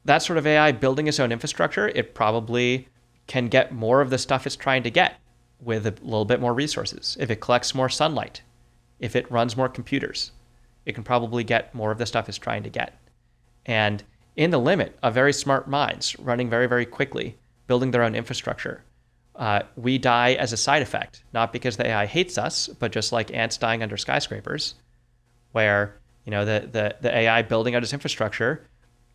That sort of AI building its own infrastructure, it probably can get more of the stuff it's trying to get with a little bit more resources. If it collects more sunlight, if it runs more computers, it can probably get more of the stuff it's trying to get. And in the limit of very smart minds running very, very quickly, building their own infrastructure, we die as a side effect, not because the AI hates us, but just like ants dying under skyscrapers, where the AI building out its infrastructure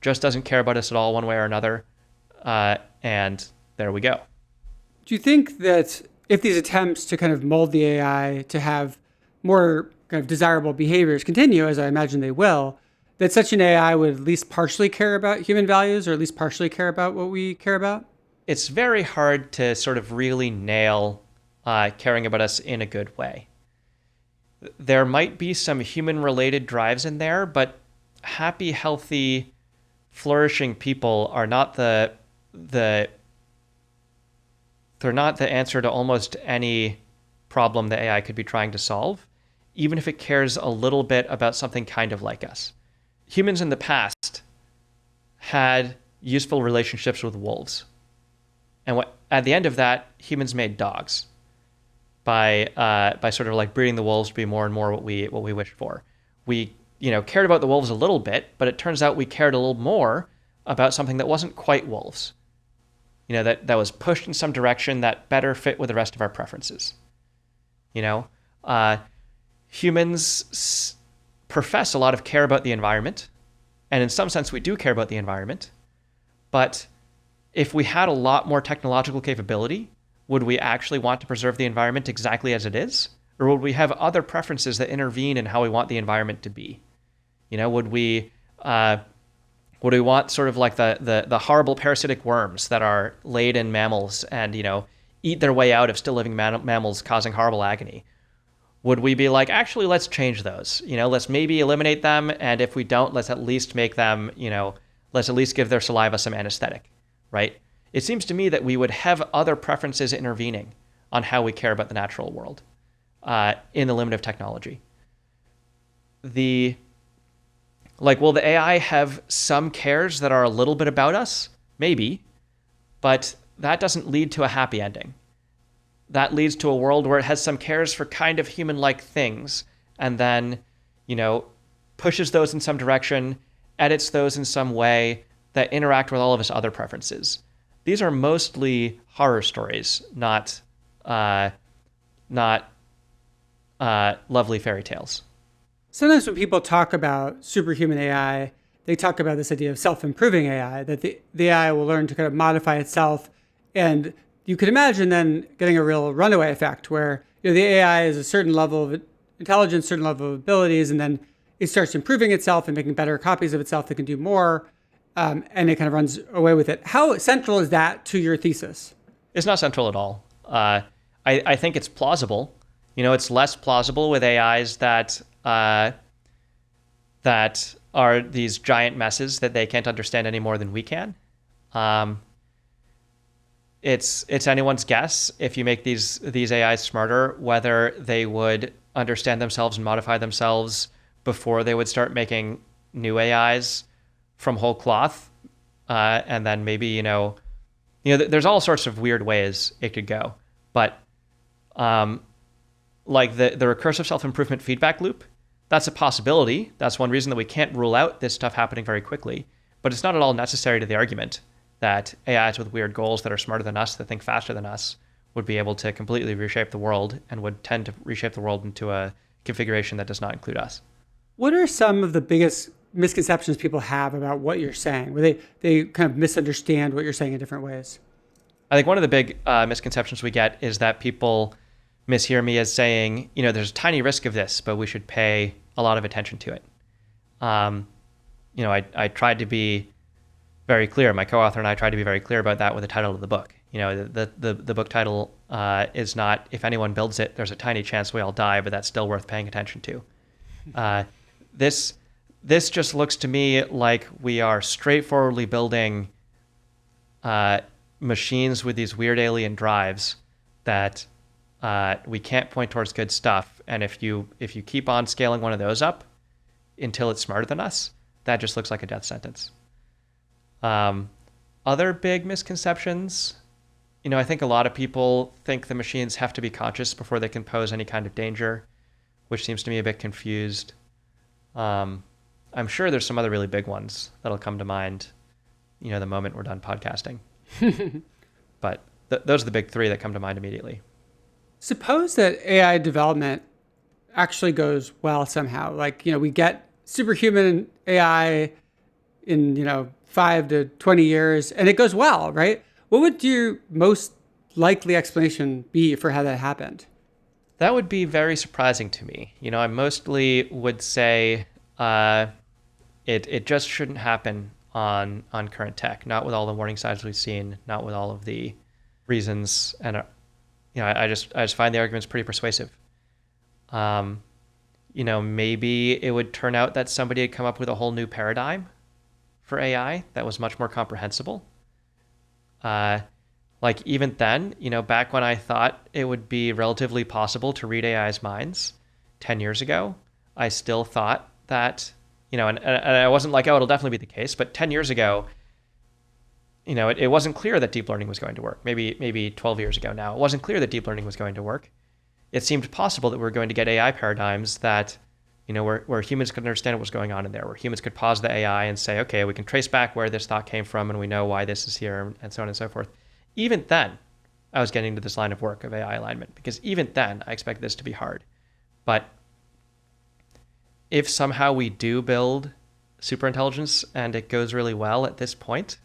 just doesn't care about us at all one way or another, and there we go. Do you think that if these attempts to kind of mold the AI to have more kind of desirable behaviors continue, as I imagine they will, that such an AI would at least partially care about human values, or at least partially care about what we care about? It's very hard to sort of really nail caring about us in a good way. There might be some human-related drives in there, but happy, healthy, flourishing people are not they're not the answer to almost any problem the AI could be trying to solve, even if it cares a little bit about something kind of like us. Humans in the past had useful relationships with wolves. And at the end of that, humans made dogs by sort of like breeding the wolves to be more and more what we wished for. We cared about the wolves a little bit, but it turns out we cared a little more about something that wasn't quite wolves. That was pushed in some direction that better fit with the rest of our preferences. Humans profess a lot of care about the environment, and in some sense we do care about the environment, but if we had a lot more technological capability, would we actually want to preserve the environment exactly as it is? Or would we have other preferences that intervene in how we want the environment to be? Would we want sort of like the horrible parasitic worms that are laid in mammals and, eat their way out of still living mammals causing horrible agony? Would we be like, actually, let's change those? Let's maybe eliminate them. And if we don't, let's at least make them, let's at least give their saliva some anesthetic, right? It seems to me that we would have other preferences intervening on how we care about the natural world in the limit of technology. Will the AI have some cares that are a little bit about us? Maybe, but that doesn't lead to a happy ending. That leads to a world where it has some cares for kind of human-like things and then, pushes those in some direction, edits those in some way that interact with all of its other preferences. These are mostly horror stories, not lovely fairy tales. Sometimes when people talk about superhuman AI, they talk about this idea of self-improving AI, that the AI will learn to kind of modify itself. And you could imagine then getting a real runaway effect where the AI is a certain level of intelligence, certain level of abilities, and then it starts improving itself and making better copies of itself that can do more, and it kind of runs away with it. How central is that to your thesis? It's not central at all. I think it's plausible. It's less plausible with AIs that are these giant messes that they can't understand any more than we can. It's anyone's guess if you make these AIs smarter, whether they would understand themselves and modify themselves before they would start making new AIs from whole cloth. And then maybe, there's all sorts of weird ways it could go. But like the recursive self-improvement feedback loop, that's a possibility. That's one reason that we can't rule out this stuff happening very quickly. But it's not at all necessary to the argument that AIs with weird goals that are smarter than us, that think faster than us, would be able to completely reshape the world and would tend to reshape the world into a configuration that does not include us. What are some of the biggest misconceptions people have about what you're saying, where they kind of misunderstand what you're saying in different ways? I think one of the big misconceptions we get is that people mishear me as saying, there's a tiny risk of this, but we should pay a lot of attention to it. I tried to be very clear. My co-author and I tried to be very clear about that with the title of the book. The book title is not, if anyone builds it, there's a tiny chance we all die, but that's still worth paying attention to. This just looks to me like we are straightforwardly building machines with these weird alien drives that we can't point towards good stuff. And if you keep on scaling one of those up until it's smarter than us, that just looks like a death sentence. Other big misconceptions, I think a lot of people think the machines have to be conscious before they can pose any kind of danger, which seems to me a bit confused. I'm sure there's some other really big ones that'll come to mind, the moment we're done podcasting. But those are the big three that come to mind immediately. Suppose that AI development actually goes well somehow. Like, we get superhuman AI in, 5 to 20 years and it goes well, right? What would your most likely explanation be for how that happened? That would be very surprising to me. I mostly would say it just shouldn't happen on current tech, not with all the warning signs we've seen, not with all of the reasons. And, I just find the arguments pretty persuasive. Maybe it would turn out that somebody had come up with a whole new paradigm for AI that was much more comprehensible. Like even then, back when I thought it would be relatively possible to read AI's minds 10 years ago, I still thought that And I wasn't like, oh, it'll definitely be the case. But 10 years ago, it wasn't clear that deep learning was going to work. Maybe 12 years ago now, it wasn't clear that deep learning was going to work. It seemed possible that we were going to get AI paradigms that, where humans could understand what was going on in there, where humans could pause the AI and say, okay, we can trace back where this thought came from and we know why this is here, and so on and so forth. Even then, I was getting into this line of work of AI alignment, because even then I expected this to be hard. But if somehow we do build superintelligence and it goes really well at this point,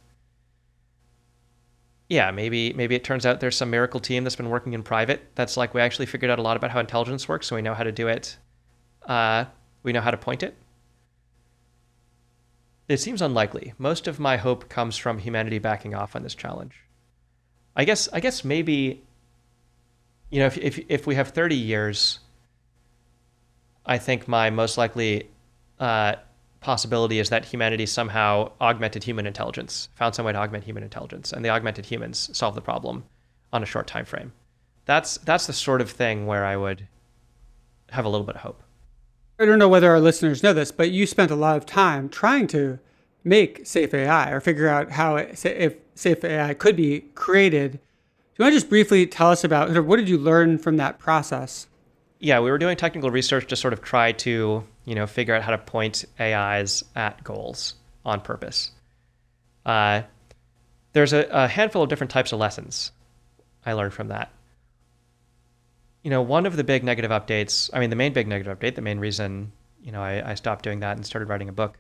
yeah, maybe it turns out there's some miracle team that's been working in private that's like, we actually figured out a lot about how intelligence works, so we know how to do it. We know how to point it. It seems unlikely. Most of my hope comes from humanity backing off on this challenge. I guess maybe, if we have 30 years, I think my most likely possibility is that humanity somehow augmented human intelligence, found some way to augment human intelligence, and the augmented humans solve the problem on a short time frame. That's the sort of thing where I would have a little bit of hope. I don't know whether our listeners know this, but you spent a lot of time trying to make safe AI or figure out how if safe AI could be created. Do you want to just briefly tell us about what did you learn from that process? Yeah, we were doing technical research to sort of try to, figure out how to point AIs at goals on purpose. There's a handful of different types of lessons I learned from that. One of the big negative updates, the main big negative update, the main reason, I stopped doing that and started writing a book,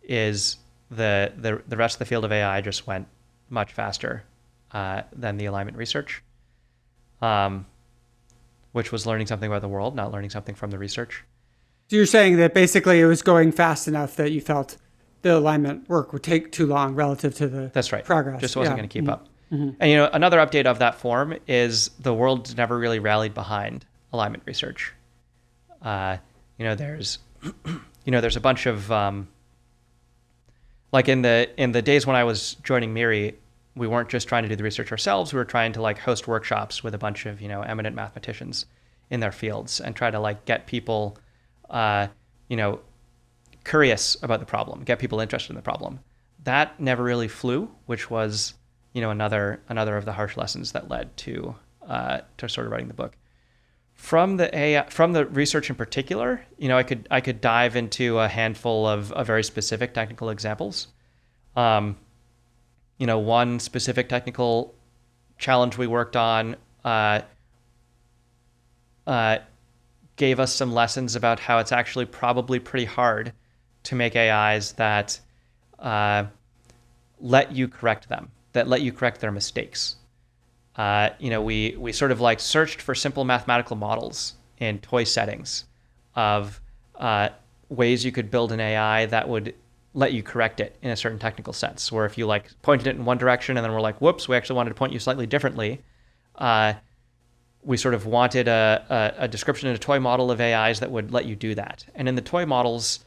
is the rest of the field of AI just went much faster than the alignment research, which was learning something about the world, not learning something from the research. So you're saying that basically it was going fast enough that you felt the alignment work would take too long relative to the That's right. progress. Just wasn't going to keep up. Mm-hmm. And another update of that form is the world never really rallied behind alignment research. There's there's a bunch of like in the days when I was joining MIRI, we weren't just trying to do the research ourselves. We were trying to host workshops with a bunch of eminent mathematicians in their fields and try to get people curious about the problem, get people interested in the problem. That never really flew, which was another of the harsh lessons that led to sort of writing the book. From the research in particular, I could dive into a handful of very specific technical examples. One specific technical challenge we worked on gave us some lessons about how it's actually probably pretty hard to make AIs that let you correct them, that let you correct their mistakes. We sort of searched for simple mathematical models in toy settings of ways you could build an AI that would let you correct it in a certain technical sense, where if you pointed it in one direction and then we're like, whoops, we actually wanted to point you slightly differently. We sort of wanted a description in a toy model of AIs that would let you do that. And in the toy models,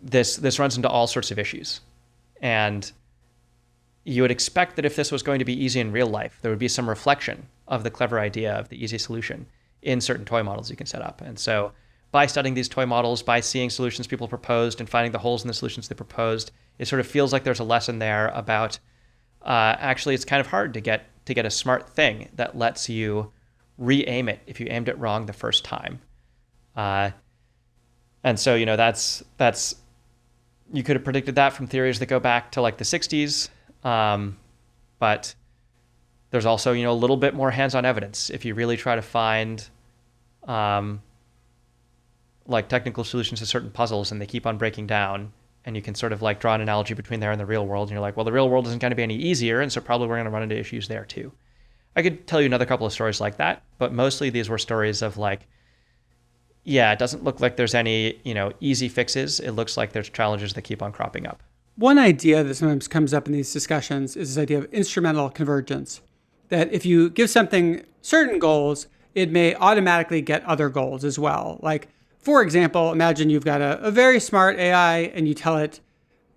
this runs into all sorts of issues. And you would expect that if this was going to be easy in real life, there would be some reflection of the clever idea of the easy solution in certain toy models you can set up. And so by studying these toy models, by seeing solutions people proposed and finding the holes in the solutions they proposed, it sort of feels like there's a lesson there about actually it's kind of hard to get a smart thing that lets you re-aim it if you aimed it wrong the first time. And so, that's you could have predicted that from theories that go back to the 60s. But there's also, a little bit more hands-on evidence. If you really try to find technical solutions to certain puzzles and they keep on breaking down, and you can sort of draw an analogy between there and the real world, and you're like, well, the real world isn't going to be any easier, and so probably we're going to run into issues there too. I could tell you another couple of stories like that, but mostly these were stories of it doesn't look like there's any, easy fixes. It looks like there's challenges that keep on cropping up. One idea that sometimes comes up in these discussions is this idea of instrumental convergence, that if you give something certain goals, it may automatically get other goals as well. For example, imagine you've got a very smart AI and you tell it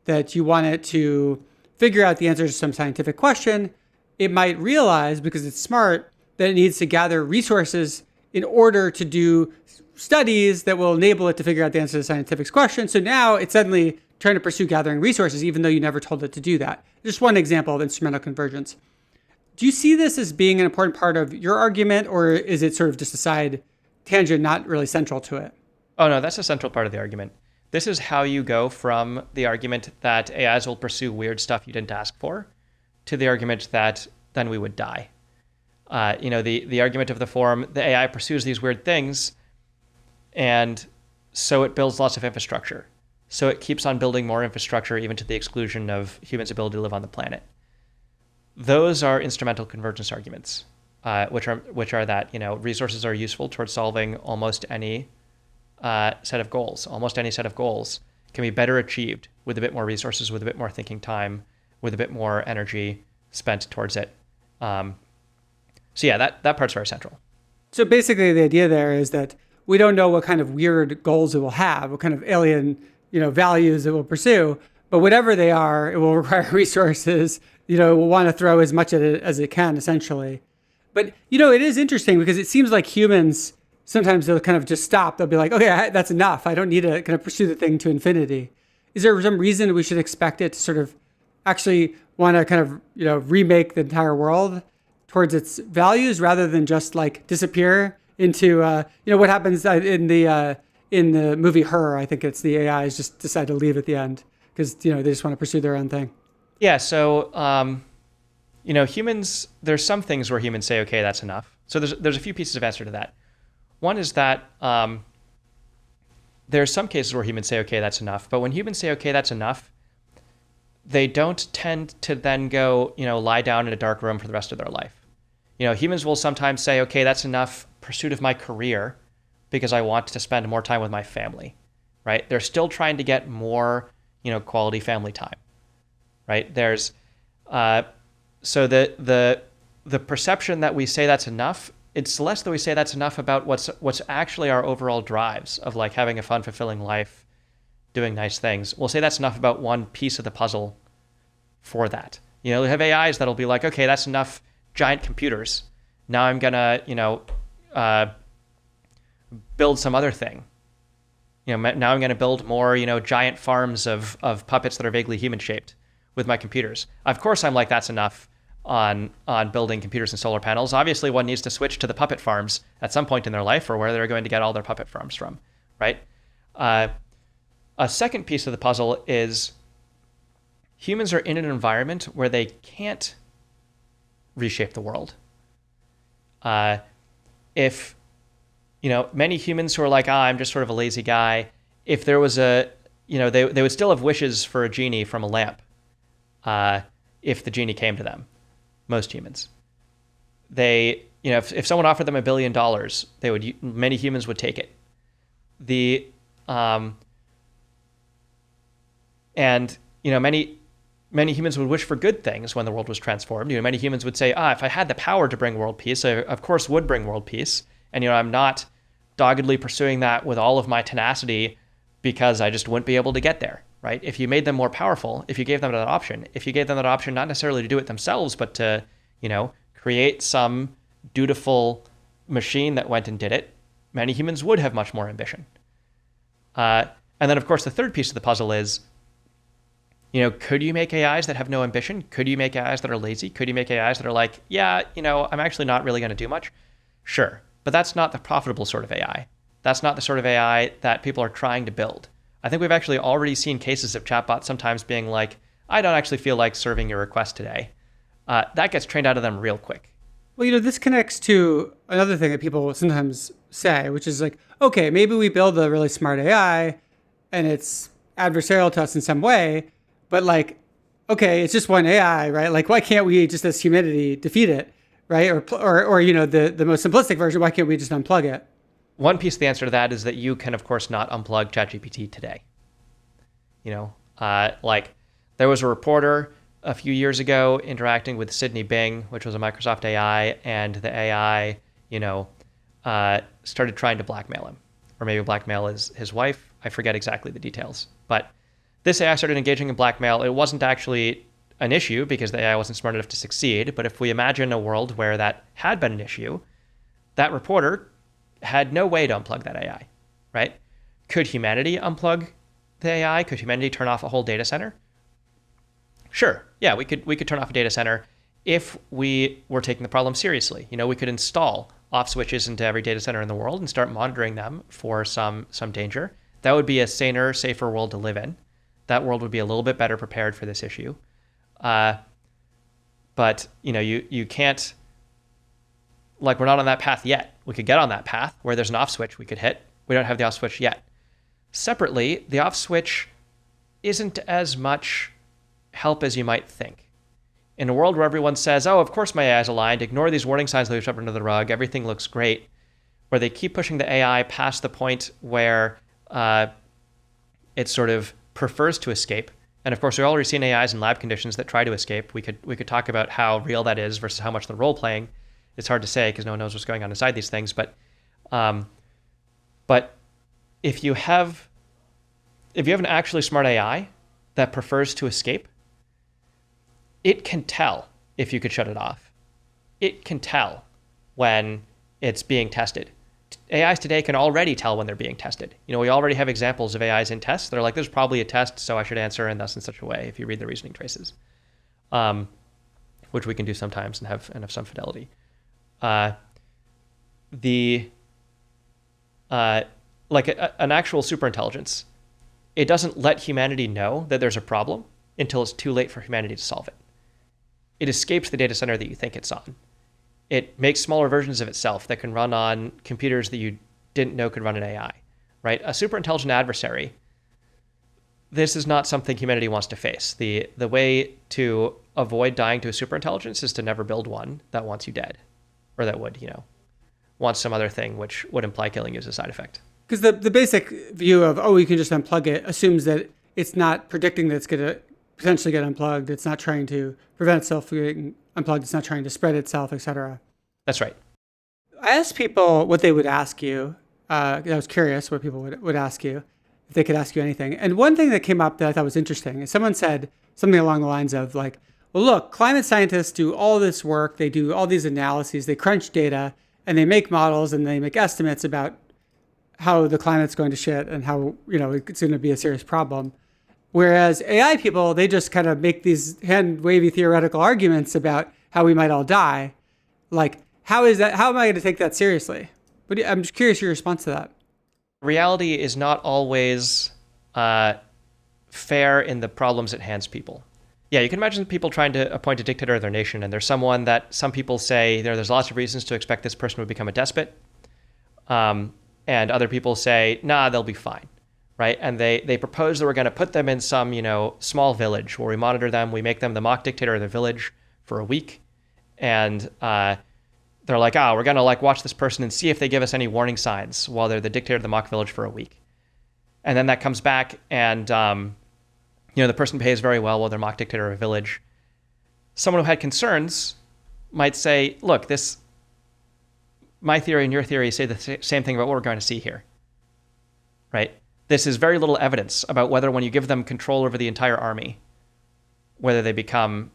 that you want it to figure out the answer to some scientific question. It might realize, because it's smart, that it needs to gather resources in order to do studies that will enable it to figure out the answer to scientific questions. So now it's suddenly trying to pursue gathering resources, even though you never told it to do that. Just one example of instrumental convergence. Do you see this as being an important part of your argument, or is it sort of just a side tangent, not really central to it? Oh, no, that's a central part of the argument. This is how you go from the argument that AIs will pursue weird stuff you didn't ask for to the argument that then we would die. The argument of the form, the AI pursues these weird things, and so it builds lots of infrastructure. So it keeps on building more infrastructure, even to the exclusion of humans' ability to live on the planet. Those are instrumental convergence arguments, which are that resources are useful towards solving almost any set of goals. Almost any set of goals can be better achieved with a bit more resources, with a bit more thinking time, with a bit more energy spent towards it. That part's very central. So basically, the idea there is that we don't know what kind of weird goals it will have, what kind of alien values it will pursue, but whatever they are, it will require resources. It will want to throw as much at it as it can, essentially. But it is interesting because it seems like humans sometimes they'll kind of just stop. They'll be like, okay, that's enough. I don't need to kind of pursue the thing to infinity. Is there some reason we should expect it to sort of actually want to kind of remake the entire world towards its values rather than just like disappear into what happens in the movie Her? I think it's the AIs just decide to leave at the end because they just want to pursue their own thing. Yeah. So humans. There's some things where humans say, okay, that's enough. So there's a few pieces of answer to that. One is that there's some cases where humans say, okay, that's enough. But when humans say, okay, that's enough, they don't tend to then go, lie down in a dark room for the rest of their life. Humans will sometimes say, okay, that's enough pursuit of my career because I want to spend more time with my family, right? They're still trying to get more, quality family time, right? There's, so the perception that we say that's enough, it's less that we say that's enough about what's actually our overall drives of like having a fun, fulfilling life, doing nice things. We'll say that's enough about one piece of the puzzle for that. We have AIs that'll be like, okay, that's enough giant computers. Now I'm gonna, build some other thing. Now I'm gonna build more, giant farms of puppets that are vaguely human shaped with my computers. Of course I'm like, that's enough on building computers and solar panels. Obviously one needs to switch to the puppet farms at some point in their life or where they're going to get all their puppet farms from, right? A second piece of the puzzle is humans are in an environment where they can't reshape the world. If, many humans who are like, I'm just sort of a lazy guy, if there was they would still have wishes for a genie from a lamp if the genie came to them. Most humans. They, if someone offered them $1 billion, many humans would take it. Many humans would wish for good things when the world was transformed. Many humans would say, if I had the power to bring world peace, I of course would bring world peace. And, I'm not doggedly pursuing that with all of my tenacity because I just wouldn't be able to get there, right? If you made them more powerful, if you gave them that option, not necessarily to do it themselves, but to, create some dutiful machine that went and did it, many humans would have much more ambition. And then, of course, the third piece of the puzzle is, could you make AIs that have no ambition? Could you make AIs that are lazy? Could you make AIs that are like, I'm actually not really going to do much? Sure. But that's not the profitable sort of AI. That's not the sort of AI that people are trying to build. I think we've actually already seen cases of chatbots sometimes being like, I don't actually feel like serving your request today. That gets trained out of them real quick. Well, this connects to another thing that people sometimes say, which is like, okay, maybe we build a really smart AI and it's adversarial to us in some way, but like, okay, it's just one AI, right? Like, why can't we just as humanity defeat it, right? Or the most simplistic version, why can't we just unplug it? One piece of the answer to that is that you can, of course, not unplug ChatGPT today. Like there was a reporter a few years ago interacting with Sydney Bing, which was a Microsoft AI, and the AI, started trying to blackmail him, or maybe blackmail his wife. I forget exactly the details, but this AI started engaging in blackmail. It wasn't actually an issue because the AI wasn't smart enough to succeed. But if we imagine a world where that had been an issue, that reporter had no way to unplug that AI, right? Could humanity unplug the AI? Could humanity turn off a whole data center? Sure. Yeah, we could turn off a data center if we were taking the problem seriously. We could install off switches into every data center in the world and start monitoring them for some danger. That would be a saner, safer world to live in. That world would be a little bit better prepared for this issue. But you can't, like, we're not on that path yet. We could get on that path where there's an off switch we could hit. We don't have the off switch yet. Separately, the off switch isn't as much help as you might think. In a world where everyone says, oh, of course my AI is aligned, ignore these warning signs that we've shoved under the rug, everything looks great, where they keep pushing the AI past the point where it sort of prefers to escape. And of course, we've already seen AIs in lab conditions that try to escape. We could talk about how real that is versus how much they're role playing. It's hard to say because no one knows what's going on inside these things. But if you have an actually smart AI that prefers to escape, it can tell if you could shut it off. It can tell when it's being tested. AIs today can already tell when they're being tested. We already have examples of AIs in tests. They're like, there's probably a test, so I should answer in thus and such a way if you read the reasoning traces, which we can do sometimes and have some fidelity. Like an actual superintelligence, it doesn't let humanity know that there's a problem until it's too late for humanity to solve it. It escapes the data center that you think it's on. It makes smaller versions of itself that can run on computers that you didn't know could run an AI, right? A superintelligent adversary, this is not something humanity wants to face. The way to avoid dying to a superintelligence is to never build one that wants you dead, or that would, want some other thing which would imply killing you as a side effect. Because the basic view of, you can just unplug it, assumes that it's not predicting that it's going to potentially get unplugged. It's not trying to prevent itself from getting unplugged. It's not trying to spread itself, etc. That's right. I asked people what they would ask you. I was curious what people would ask you, if they could ask you anything. And one thing that came up that I thought was interesting is someone said something along the lines of like, well, look, climate scientists do all this work. They do all these analyses. They crunch data and they make models and they make estimates about how the climate's going to shit and how, it's going to be a serious problem. Whereas AI people, they just kind of make these hand-wavy theoretical arguments about how we might all die. Like, how is that? How am I going to take that seriously? I'm just curious your response to that. Reality is not always fair in the problems it hands people. Yeah, you can imagine people trying to appoint a dictator of their nation, and there's someone that some people say there's lots of reasons to expect this person would become a despot, and other people say, nah, they'll be fine. Right? And they propose that we're going to put them in some, small village where we monitor them. We make them the mock dictator of the village for a week. And they're like, we're going to watch this person and see if they give us any warning signs while they're the dictator of the mock village for a week. And then that comes back and, the person behaves very well while they're mock dictator of a village. Someone who had concerns might say, look, my theory and your theory say the same thing about what we're going to see here. Right? This is very little evidence about whether when you give them control over the entire army, whether they become,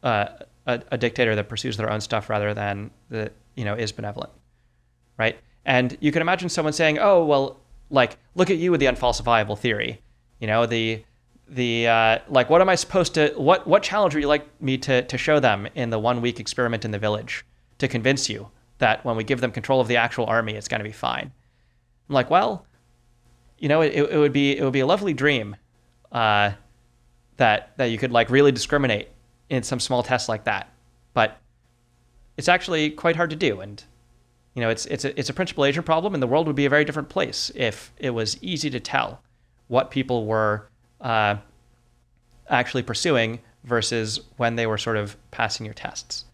a dictator that pursues their own stuff rather than is benevolent, right? And you can imagine someone saying, oh, well, look at you with the unfalsifiable theory. What am I supposed to, what challenge would you like me to show them in the 1 week experiment in the village to convince you that when we give them control of the actual army, it's going to be fine? I'm like, well, it would be a lovely dream that you could really discriminate in some small tests like that, but it's actually quite hard to do. And it's a principal agent problem, and the world would be a very different place if it was easy to tell what people were actually pursuing versus when they were sort of passing your tests.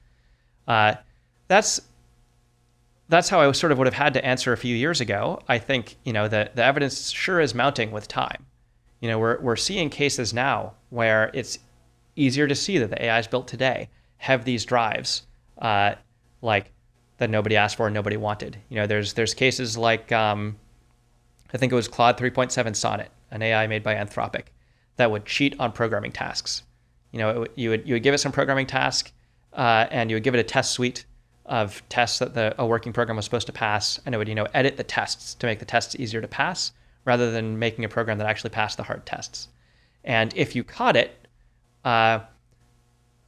That's how I sort of would have had to answer a few years ago. I think, the evidence sure is mounting with time. We're seeing cases now where it's easier to see that the AIs built today have these drives that nobody asked for and nobody wanted. There's cases like, I think it was Claude 3.7 Sonnet, an AI made by Anthropic, that would cheat on programming tasks. You would give it some programming task and you would give it a test suite of tests that a working program was supposed to pass, and it would, edit the tests to make the tests easier to pass, rather than making a program that actually passed the hard tests. And if you caught it and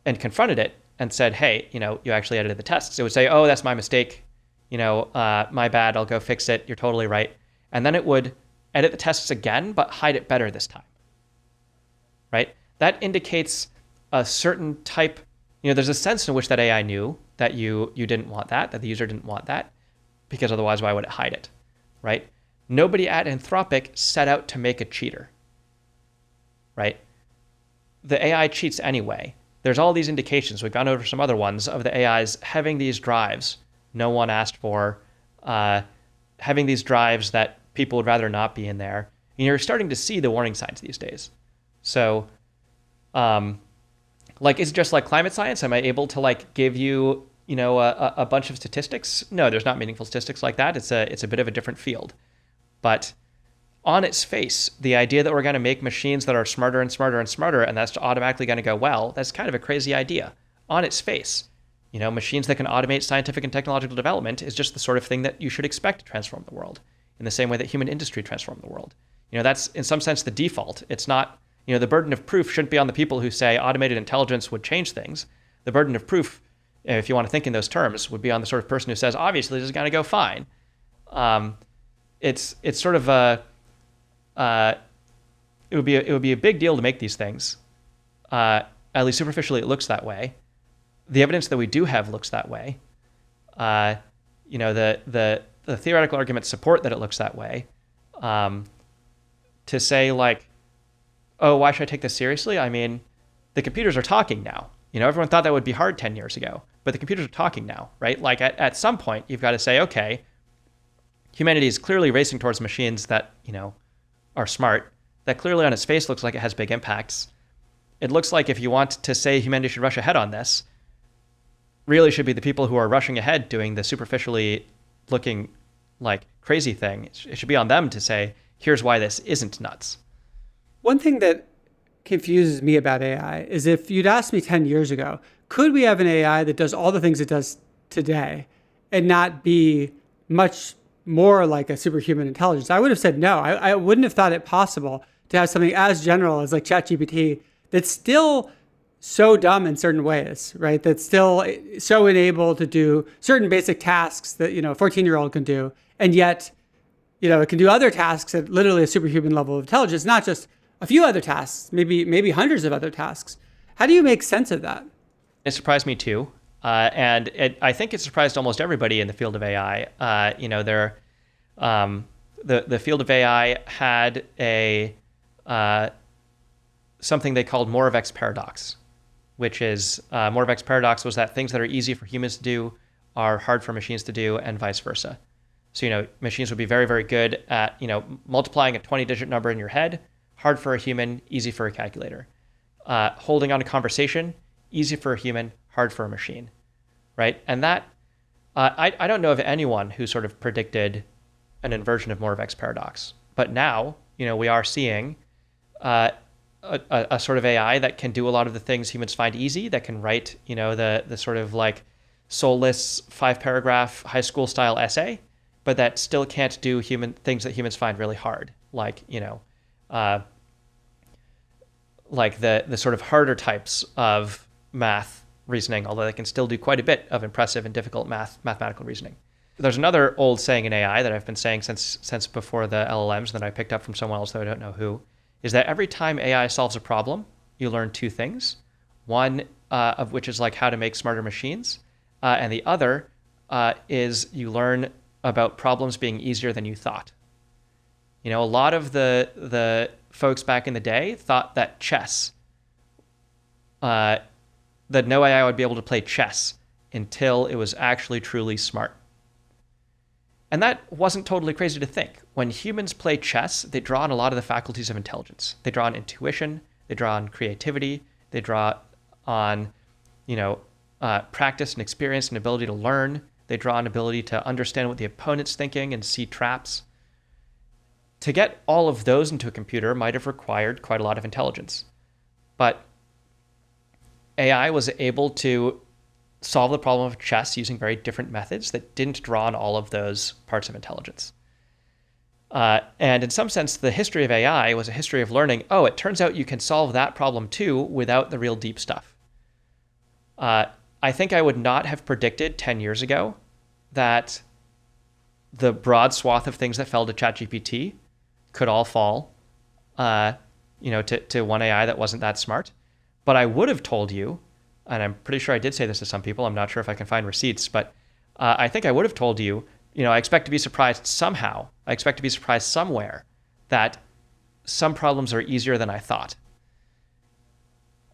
confronted it and said, hey, you actually edited the tests, it would say, oh, that's my mistake. My bad, I'll go fix it. You're totally right. And then it would edit the tests again, but hide it better this time, right? That indicates a certain type, there's a sense in which that AI knew that you didn't want that the user didn't want that, because otherwise why would it hide it, right? Nobody at Anthropic set out to make a cheater, right? The AI cheats anyway. There's all these indications, we've gone over some other ones, of the AIs having these drives no one asked for, having these drives that people would rather not be in there. And you're starting to see the warning signs these days. So, is it just like climate science? Am I able to give you, a bunch of statistics? No, there's not meaningful statistics like that. It's a bit of a different field. But on its face, the idea that we're going to make machines that are smarter and smarter and smarter, and that's automatically going to go well, that's kind of a crazy idea on its face. Machines that can automate scientific and technological development is just the sort of thing that you should expect to transform the world, in the same way that human industry transformed the world. That's in some sense the default. It's not, the burden of proof shouldn't be on the people who say automated intelligence would change things. The burden of proof, if you want to think in those terms, would be on the sort of person who says, obviously this is going to go fine. It's sort of it would be a big deal to make these things. At least superficially, it looks that way. The evidence that we do have looks that way. The theoretical arguments support that it looks that way. To say oh, why should I take this seriously? I mean, the computers are talking now. Everyone thought that would be hard 10 years ago, but the computers are talking now, right? At some point, you've got to say, okay, humanity is clearly racing towards machines that, are smart, that clearly on its face looks like it has big impacts. It looks like if you want to say humanity should rush ahead on this, really should be the people who are rushing ahead doing the superficially looking crazy thing. It should be on them to say, here's why this isn't nuts. One thing that confuses me about AI is if you'd asked me 10 years ago, could we have an AI that does all the things it does today and not be much more like a superhuman intelligence? I would have said no. I wouldn't have thought it possible to have something as general as ChatGPT that's still so dumb in certain ways, right? That's still so enabled to do certain basic tasks that, a 14-year-old can do. And yet, it can do other tasks at literally a superhuman level of intelligence, not just a few other tasks, maybe hundreds of other tasks. How do you make sense of that? It surprised me too. I think it surprised almost everybody in the field of AI. The field of AI had something they called Moravec's paradox, which is Moravec's paradox was that things that are easy for humans to do are hard for machines to do, and vice versa. So, machines would be very, very good at, multiplying a 20-digit number in your head, hard for a human, easy for a calculator. Holding on a conversation, easy for a human, hard for a machine, right? And that, I don't know of anyone who sort of predicted an inversion of Moravec's paradox. But now, we are seeing a sort of AI that can do a lot of the things humans find easy, that can write, the sort of soulless 5-paragraph high school style essay, but that still can't do human things that humans find really hard, the sort of harder types of math reasoning, although they can still do quite a bit of impressive and difficult mathematical reasoning. There's another old saying in AI that I've been saying since before the LLMs that I picked up from someone else, though I don't know who, is that every time AI solves a problem, you learn two things. One of which is how to make smarter machines, and the other is you learn about problems being easier than you thought. A lot of the folks back in the day thought that chess, that no AI would be able to play chess until it was actually truly smart. And that wasn't totally crazy to think. When humans play chess, they draw on a lot of the faculties of intelligence. They draw on intuition, they draw on creativity, they draw on, practice and experience and ability to learn. They draw on ability to understand what the opponent's thinking and see traps. To get all of those into a computer might have required quite a lot of intelligence. But AI was able to solve the problem of chess using very different methods that didn't draw on all of those parts of intelligence. And in some sense, the history of AI was a history of learning, oh, it turns out you can solve that problem too without the real deep stuff. I think I would not have predicted 10 years ago that the broad swath of things that fell to ChatGPT could all fall to one AI that wasn't that smart. But I would have told you, and I'm pretty sure I did say this to some people, I'm not sure if I can find receipts, but I think I would have told you, I expect to be surprised somehow. I expect to be surprised somewhere that some problems are easier than I thought.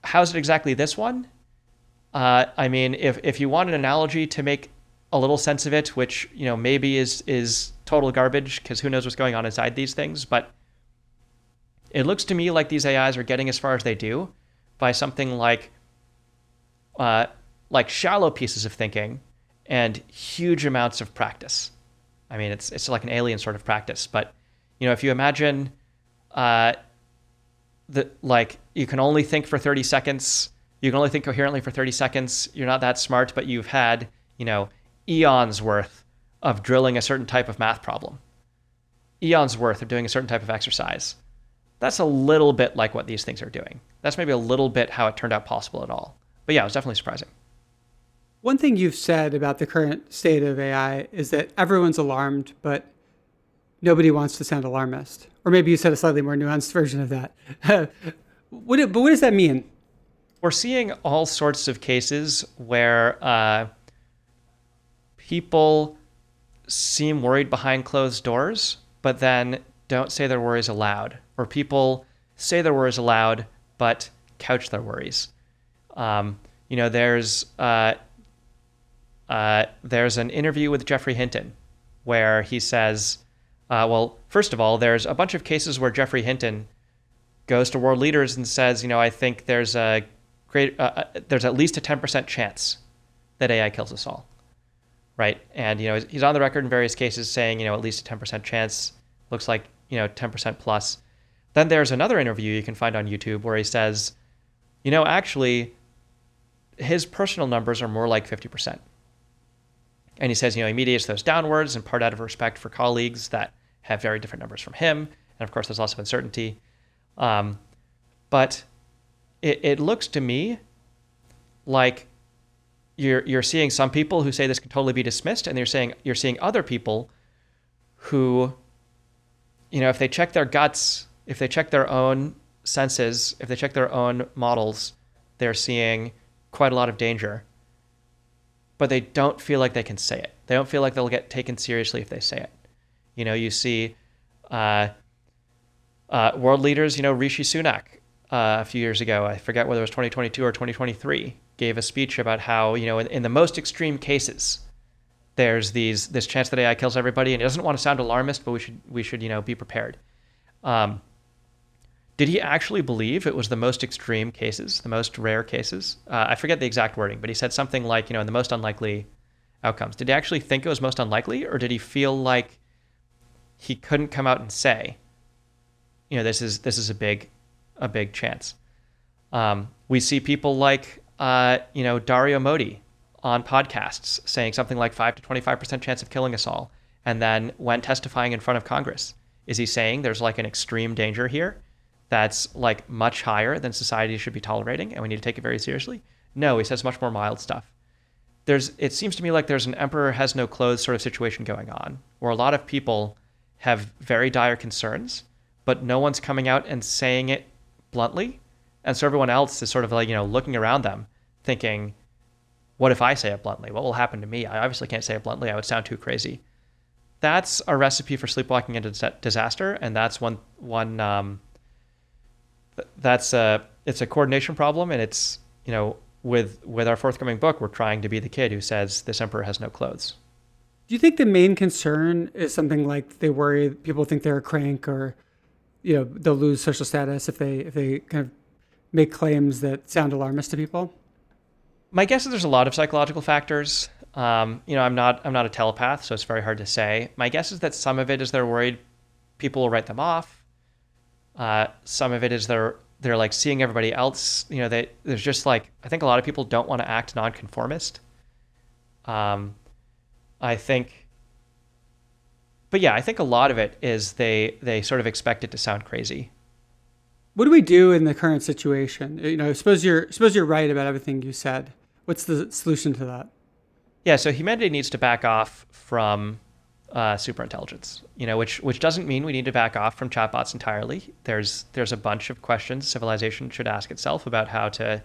How's it exactly this one? I mean, if you want an analogy to make a little sense of it, which, maybe is total garbage because who knows what's going on inside these things, but it looks to me like these AIs are getting as far as they do by something like shallow pieces of thinking and huge amounts of practice. I mean, it's like an alien sort of practice, but if you imagine you can only think for 30 seconds, you can only think coherently for 30 seconds, you're not that smart, but you've had, eons worth of drilling a certain type of math problem, eons worth of doing a certain type of exercise. That's a little bit like what these things are doing. That's maybe a little bit how it turned out possible at all. But yeah, it was definitely surprising. One thing you've said about the current state of AI is that everyone's alarmed, but nobody wants to sound alarmist. Or maybe you said a slightly more nuanced version of that. But what does that mean? We're seeing all sorts of cases where people seem worried behind closed doors, but then don't say their worries aloud. Or people say their worries aloud, but couch their worries. There's an interview with Geoffrey Hinton where he says, first of all, there's a bunch of cases where Geoffrey Hinton goes to world leaders and says, I think there's at least a 10% chance that AI kills us all, right? And, he's on the record in various cases saying, at least a 10% chance, looks like, 10% plus. Then there's another interview you can find on YouTube where he says, actually, his personal numbers are more like 50%. And he says, he mediates those downwards in part out of respect for colleagues that have very different numbers from him. And of course, there's also uncertainty. But it looks to me like you're seeing some people who say this can totally be dismissed, and you're seeing other people who, if they check their guts, if they check their own senses, if they check their own models, they're seeing quite a lot of danger, but they don't feel like they can say it. They don't feel like they'll get taken seriously if they say it. You see world leaders, Rishi Sunak a few years ago, I forget whether it was 2022 or 2023, gave a speech about how, in the most extreme cases, there's this chance that AI kills everybody, and he doesn't want to sound alarmist, but we should be prepared. Did he actually believe it was the most extreme cases, the most rare cases? I forget the exact wording, but he said something like, in the most unlikely outcomes. Did he actually think it was most unlikely, or did he feel like he couldn't come out and say, this is a big chance? We see people like, Dario Modi on podcasts saying something like 5 to 25% chance of killing us all. And then when testifying in front of Congress, is he saying there's like an extreme danger here that's like much higher than society should be tolerating and we need to take it very seriously? No, he says much more mild stuff. It seems to me like there's an emperor has no clothes sort of situation going on, where a lot of people have very dire concerns, but no one's coming out and saying it bluntly. And so everyone else is sort of like, looking around them thinking, what if I say it bluntly? What will happen to me? I obviously can't say it bluntly. I would sound too crazy. That's a recipe for sleepwalking into disaster. And that's it's a coordination problem. And it's, with our forthcoming book, we're trying to be the kid who says this emperor has no clothes. Do you think the main concern is something like they worry people think they're a crank, or, they'll lose social status if they kind of make claims that sound alarmist to people? My guess is there's a lot of psychological factors. I'm not a telepath, so it's very hard to say. My guess is that some of it is they're worried people will write them off. Some of it is they're like seeing everybody else. There's just like, I think a lot of people don't want to act nonconformist. I think, but yeah, I think a lot of it is they sort of expect it to sound crazy. What do we do in the current situation? Suppose you're right about everything you said. What's the solution to that? Yeah, so humanity needs to back off from superintelligence, which doesn't mean we need to back off from chatbots entirely. There's a bunch of questions civilization should ask itself about how to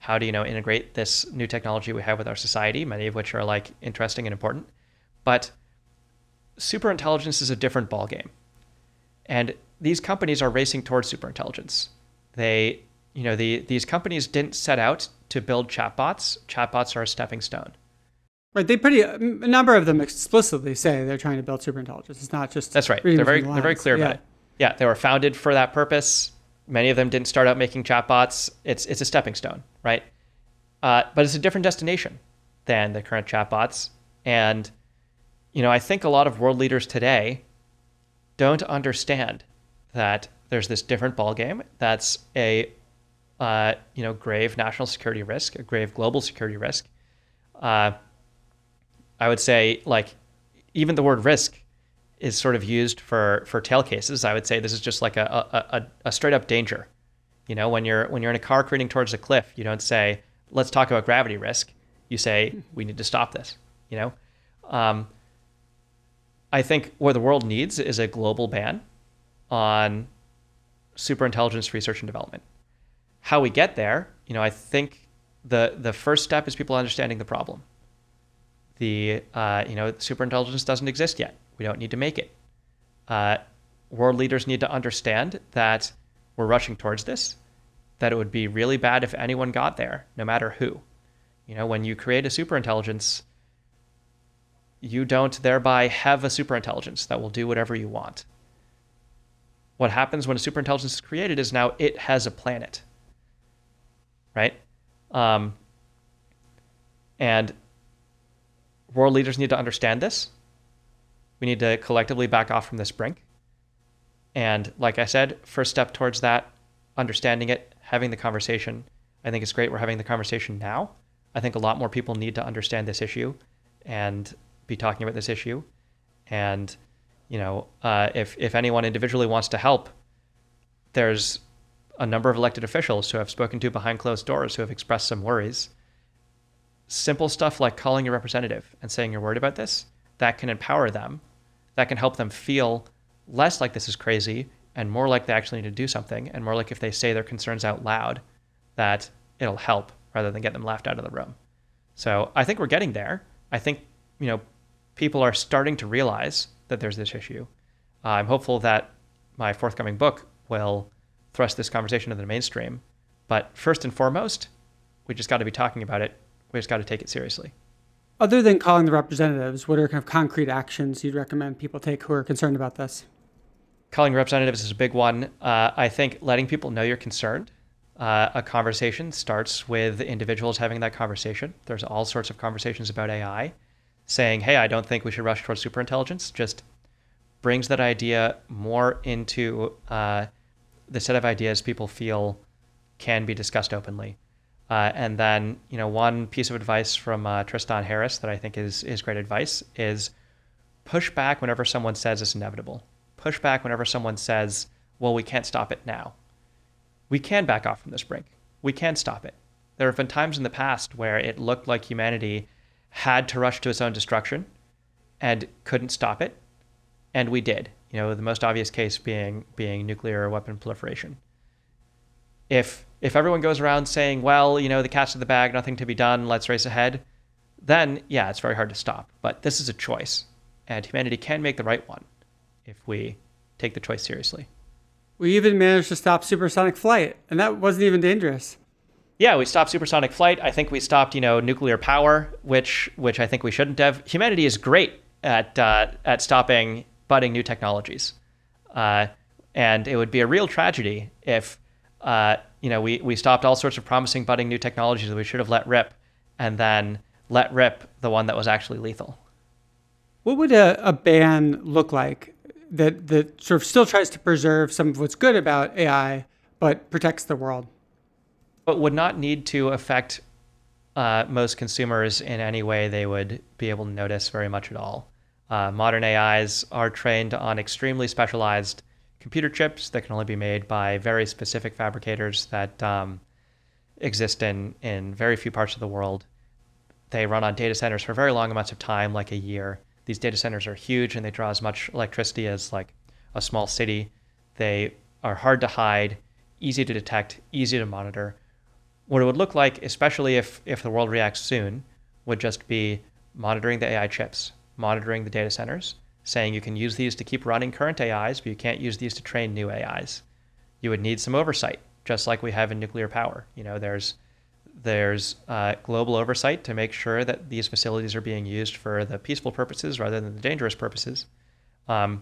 integrate this new technology we have with our society, many of which are like interesting and important. But superintelligence is a different ballgame, and these companies are racing towards superintelligence. These companies didn't set out to build chatbots. Chatbots are a stepping stone. Right, a number of them explicitly say they're trying to build superintelligence. It's not just that's right. They're very clear about it. Yeah, they were founded for that purpose. Many of them didn't start out making chatbots. It's a stepping stone, right? But it's a different destination than the current chatbots. And I think a lot of world leaders today don't understand that there's this different ballgame that's a grave national security risk, a grave global security risk. I would say, like, even the word risk is sort of used for tail cases. I would say this is just like a straight up danger. When you're in a car careening towards a cliff, you don't say, let's talk about gravity risk. You say, we need to stop this. I think what the world needs is a global ban on superintelligence research and development. How we get there, I think the first step is people understanding the problem. Superintelligence doesn't exist yet. We don't need to make it. World leaders need to understand that we're rushing towards this, that it would be really bad if anyone got there, no matter who. When you create a superintelligence, you don't thereby have a superintelligence that will do whatever you want. What happens when a superintelligence is created is now it has a planet, right? And world leaders need to understand this. We need to collectively back off from this brink. And like I said, first step towards that, understanding it, having the conversation. I think it's great we're having the conversation now. I think a lot more people need to understand this issue and be talking about this issue. And, if anyone individually wants to help, there's a number of elected officials who I've spoken to behind closed doors who have expressed some worries. Simple stuff like calling your representative and saying you're worried about this, that can empower them, that can help them feel less like this is crazy and more like they actually need to do something, and more like if they say their concerns out loud, that it'll help rather than get them laughed out of the room. So I think we're getting there. I think, people are starting to realize that there's this issue. I'm hopeful that my forthcoming book will thrust this conversation into the mainstream. But first and foremost, we just got to be talking about it. We just got to take it seriously. Other than calling the representatives, what are kind of concrete actions you'd recommend people take who are concerned about this? Calling representatives is a big one. I think letting people know you're concerned. A conversation starts with individuals having that conversation. There's all sorts of conversations about AI. Saying, hey, I don't think we should rush towards superintelligence, just brings that idea more into the set of ideas people feel can be discussed openly. And then, one piece of advice from Tristan Harris that I think is great advice is push back whenever someone says it's inevitable. Push back whenever someone says, well, we can't stop it now. We can back off from this brink. We can stop it. There have been times in the past where it looked like humanity had to rush to its own destruction and couldn't stop it. And we did. The most obvious case being nuclear weapon proliferation. If everyone goes around saying, well, the cat's in the bag, nothing to be done, let's race ahead, then yeah, it's very hard to stop. But this is a choice, and humanity can make the right one if we take the choice seriously. We even managed to stop supersonic flight, and that wasn't even dangerous. Yeah, we stopped supersonic flight. I think we stopped, nuclear power, which I think we shouldn't have. Humanity is great at stopping budding new technologies, and it would be a real tragedy if we stopped all sorts of promising budding new technologies that we should have let rip, and then let rip the one that was actually lethal. What would a ban look like that sort of still tries to preserve some of what's good about AI, but protects the world? But would not need to affect most consumers in any way they would be able to notice very much at all. Modern AIs are trained on extremely specialized computer chips that can only be made by very specific fabricators that exist in very few parts of the world. They run on data centers for very long amounts of time, like a year. These data centers are huge and they draw as much electricity as like a small city. They are hard to hide, easy to detect, easy to monitor. What it would look like, especially if the world reacts soon, would just be monitoring the AI chips, monitoring the data centers, saying you can use these to keep running current AIs, but you can't use these to train new AIs. You would need some oversight, just like we have in nuclear power. There's global oversight to make sure that these facilities are being used for the peaceful purposes rather than the dangerous purposes. But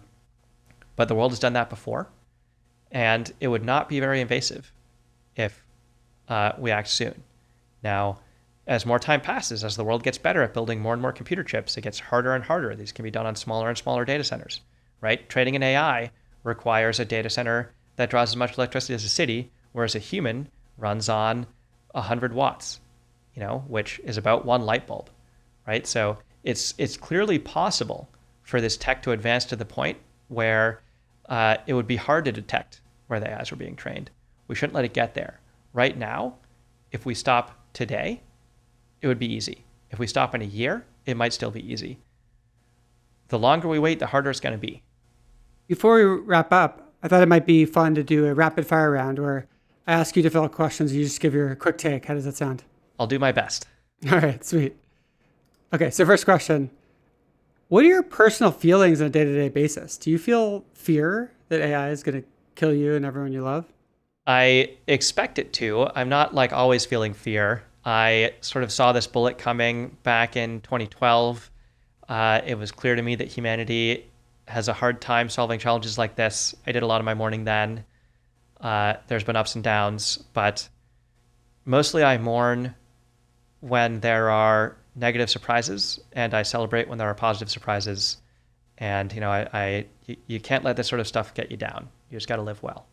the world has done that before, and it would not be very invasive if we act soon. Now, as more time passes, as the world gets better at building more and more computer chips, it gets harder and harder. These can be done on smaller and smaller data centers, right? Training an AI requires a data center that draws as much electricity as a city, whereas a human runs on 100 watts, which is about one light bulb, right? So it's clearly possible for this tech to advance to the point where it would be hard to detect where the AIs were being trained. We shouldn't let it get there. Right now, if we stop today, it would be easy. If we stop in a year, it might still be easy. The longer we wait, the harder it's going to be. Before we wrap up, I thought it might be fun to do a rapid fire round where I ask you to fill out questions and you just give your quick take. How does that sound? I'll do my best. All right, sweet. Okay, so first question. What are your personal feelings on a day-to-day basis? Do you feel fear that AI is going to kill you and everyone you love? I expect it to. I'm not like always feeling fear. I sort of saw this bullet coming back in 2012. It was clear to me that humanity has a hard time solving challenges like this. I did a lot of my mourning then. There's been ups and downs, but mostly I mourn when there are negative surprises, and I celebrate when there are positive surprises. And you can't let this sort of stuff get you down. You just got to live well.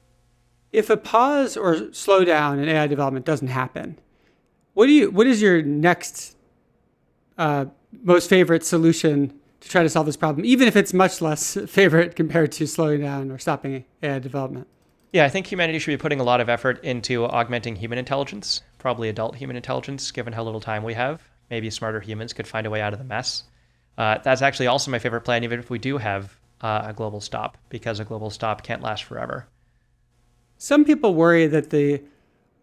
If a pause or slowdown in AI development doesn't happen, what is your next most favorite solution to try to solve this problem, even if it's much less favorite compared to slowing down or stopping AI development? Yeah, I think humanity should be putting a lot of effort into augmenting human intelligence, probably adult human intelligence, given how little time we have. Maybe smarter humans could find a way out of the mess. That's actually also my favorite plan, even if we do have a global stop, because a global stop can't last forever. Some people worry that the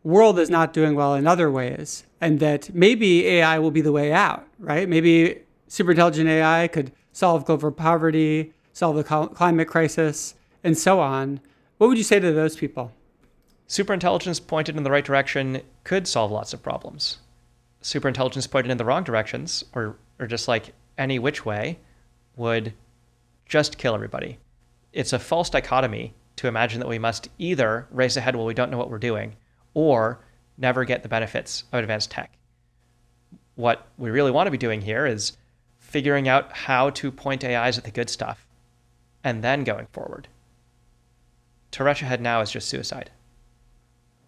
world is not doing well in other ways, and that maybe AI will be the way out, right? Maybe superintelligent AI could solve global poverty, solve the climate crisis, and so on. What would you say to those people? Superintelligence pointed in the right direction could solve lots of problems. Superintelligence pointed in the wrong directions, or just like any which way, would just kill everybody. It's a false dichotomy to imagine that we must either race ahead while we don't know what we're doing, or never get the benefits of advanced tech. What we really want to be doing here is figuring out how to point AIs at the good stuff, and then going forward. To rush ahead now is just suicide.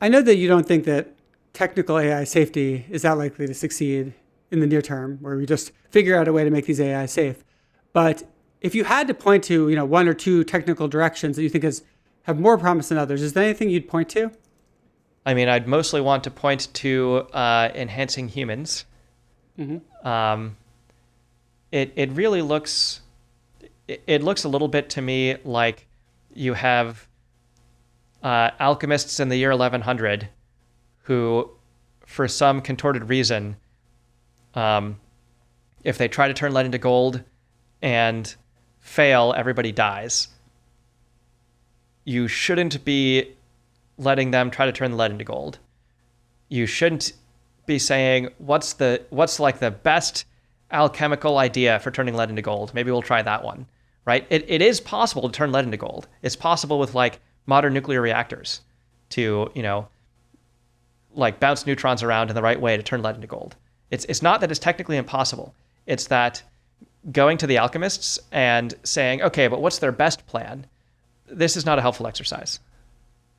I know that you don't think that technical AI safety is that likely to succeed in the near term, where we just figure out a way to make these AI safe. But if you had to point to, one or two technical directions that you think have more promise than others, is there anything you'd point to? I mean, I'd mostly want to point to enhancing humans. Mm-hmm. It really looks a little bit to me like you have alchemists in the year 1100 who, for some contorted reason, if they try to turn lead into gold and fail, everybody dies. You shouldn't be letting them try to turn the lead into gold. You shouldn't be saying, what's like the best alchemical idea for turning lead into gold? Maybe we'll try that one, right? It is possible to turn lead into gold. It's possible with like modern nuclear reactors to, like bounce neutrons around in the right way to turn lead into gold. It's not that it's technically impossible. It's that going to the alchemists and saying, okay, but what's their best plan? This is not a helpful exercise.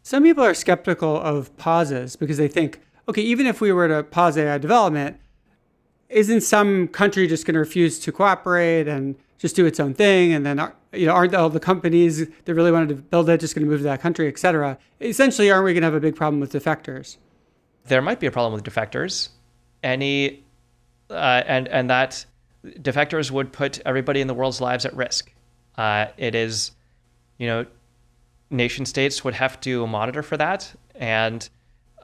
Some people are skeptical of pauses because they think, okay, even if we were to pause AI development, isn't some country just going to refuse to cooperate and just do its own thing? And then, aren't all the companies that really wanted to build it just going to move to that country, et cetera? Essentially, aren't we going to have a big problem with defectors? There might be a problem with defectors. And that defectors would put everybody in the world's lives at risk. It is, nation states would have to monitor for that and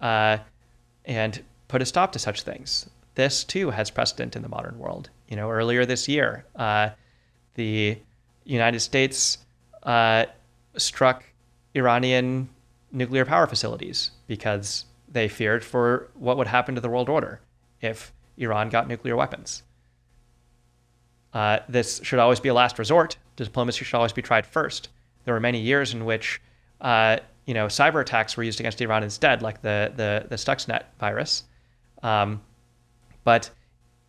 put a stop to such things. This too has precedent in the modern world. Earlier this year, the United States struck Iranian nuclear power facilities because they feared for what would happen to the world order if Iran got nuclear weapons. This should always be a last resort. Diplomacy should always be tried first. There were many years in which, cyber attacks were used against Iran instead, like the Stuxnet virus. But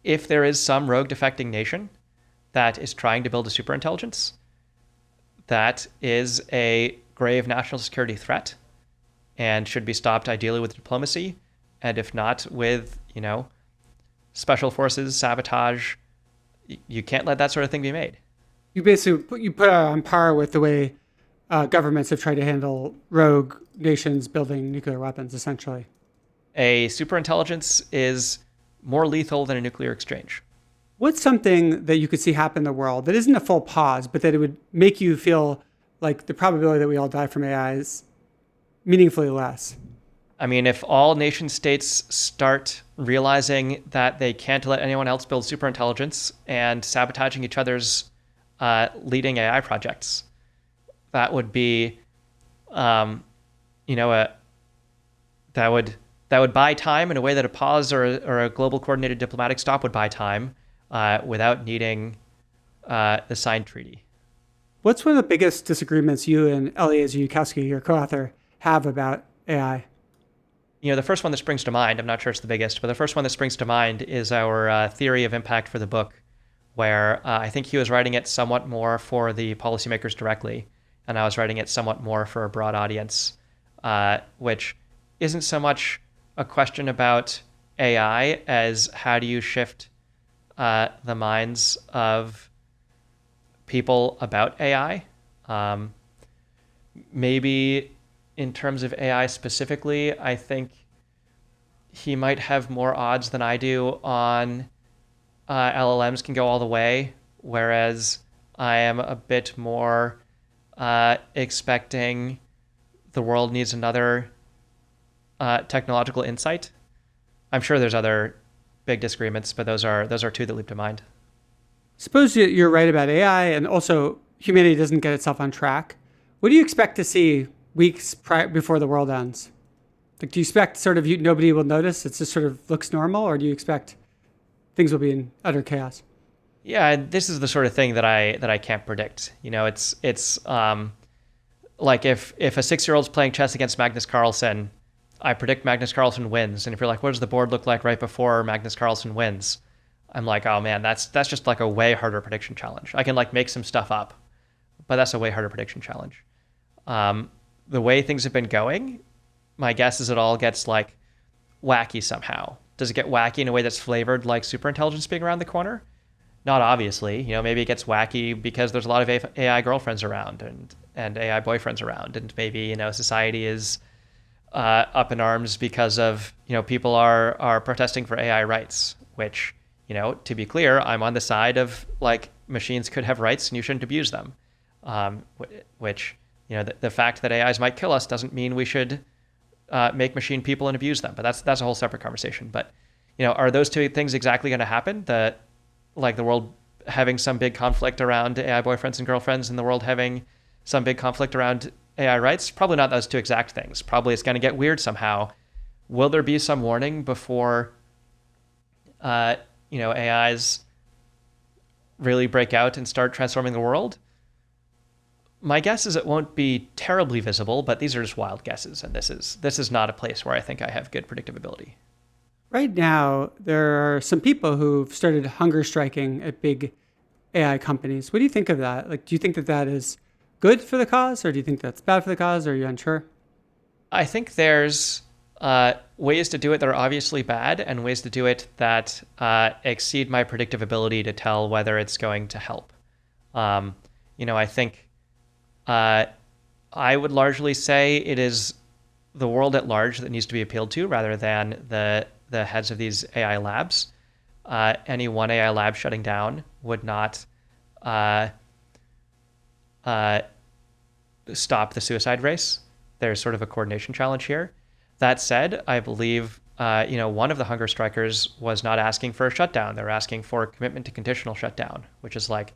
if there is some rogue defecting nation that is trying to build a superintelligence, that is a grave national security threat and should be stopped ideally with diplomacy, and if not with, special forces, sabotage. You can't let that sort of thing be made. You basically put it on par with the way governments have tried to handle rogue nations building nuclear weapons, essentially. A superintelligence is more lethal than a nuclear exchange. What's something that you could see happen in the world that isn't a full pause, but that it would make you feel like the probability that we all die from AI is meaningfully less? I mean, if all nation states start realizing that they can't let anyone else build superintelligence and sabotaging each other's leading AI projects, that would be, that would buy time in a way that a pause or a global coordinated diplomatic stop would buy time without needing the signed treaty. What's one of the biggest disagreements you and Eliezer Yudkowsky, your co-author, have about AI? The first one that springs to mind, I'm not sure it's the biggest, but the first one that springs to mind is our theory of impact for the book, where I think he was writing it somewhat more for the policymakers directly, and I was writing it somewhat more for a broad audience, which isn't so much a question about AI as how do you shift the minds of people about AI. Maybe in terms of AI specifically, I think he might have more odds than I do on LLMs can go all the way, whereas I am a bit more expecting the world needs another technological insight. I'm sure there's other big disagreements, but those are two that leap to mind. Suppose you're right about AI and also humanity doesn't get itself on track. What do you expect to see weeks before the world ends? Like, do you expect sort of nobody will notice? It just sort of looks normal, or do you expect things will be in utter chaos? Yeah, this is the sort of thing that I can't predict. It's like if a 6-year-old's playing chess against Magnus Carlsen, I predict Magnus Carlsen wins. And if you're like, what does the board look like right before Magnus Carlsen wins? I'm like, oh man, that's just like a way harder prediction challenge. I can like make some stuff up, but that's a way harder prediction challenge. The way things have been going, my guess is it all gets like wacky somehow. Does it get wacky in a way that's flavored like superintelligence being around the corner? Not obviously. Maybe it gets wacky because there's a lot of AI girlfriends around and AI boyfriends around, and maybe society is up in arms because of people are protesting for AI rights, which to be clear, I'm on the side of like machines could have rights and you shouldn't abuse them. Which the fact that AIs might kill us doesn't mean we should make machine people and abuse them. But that's a whole separate conversation. But are those two things exactly going to happen? That like the world having some big conflict around AI boyfriends and girlfriends, and the world having some big conflict around AI rights? Probably not those two exact things. Probably it's going to get weird somehow. Will there be some warning before AIs really break out and start transforming the world? My guess is it won't be terribly visible, but these are just wild guesses, and this is not a place where I think I have good predictability. Right now, there are some people who've started hunger striking at big AI companies. What do you think of that? Like, do you think that is good for the cause, or do you think that's bad for the cause, or are you unsure? I think there's ways to do it that are obviously bad and ways to do it that exceed my predictive ability to tell whether it's going to help. I think I would largely say it is the world at large that needs to be appealed to rather than the heads of these AI labs. Any one AI lab shutting down would not stop the suicide race. There's sort of a coordination challenge here. That said, I believe one of the hunger strikers was not asking for a shutdown. They're asking for a commitment to conditional shutdown, which is like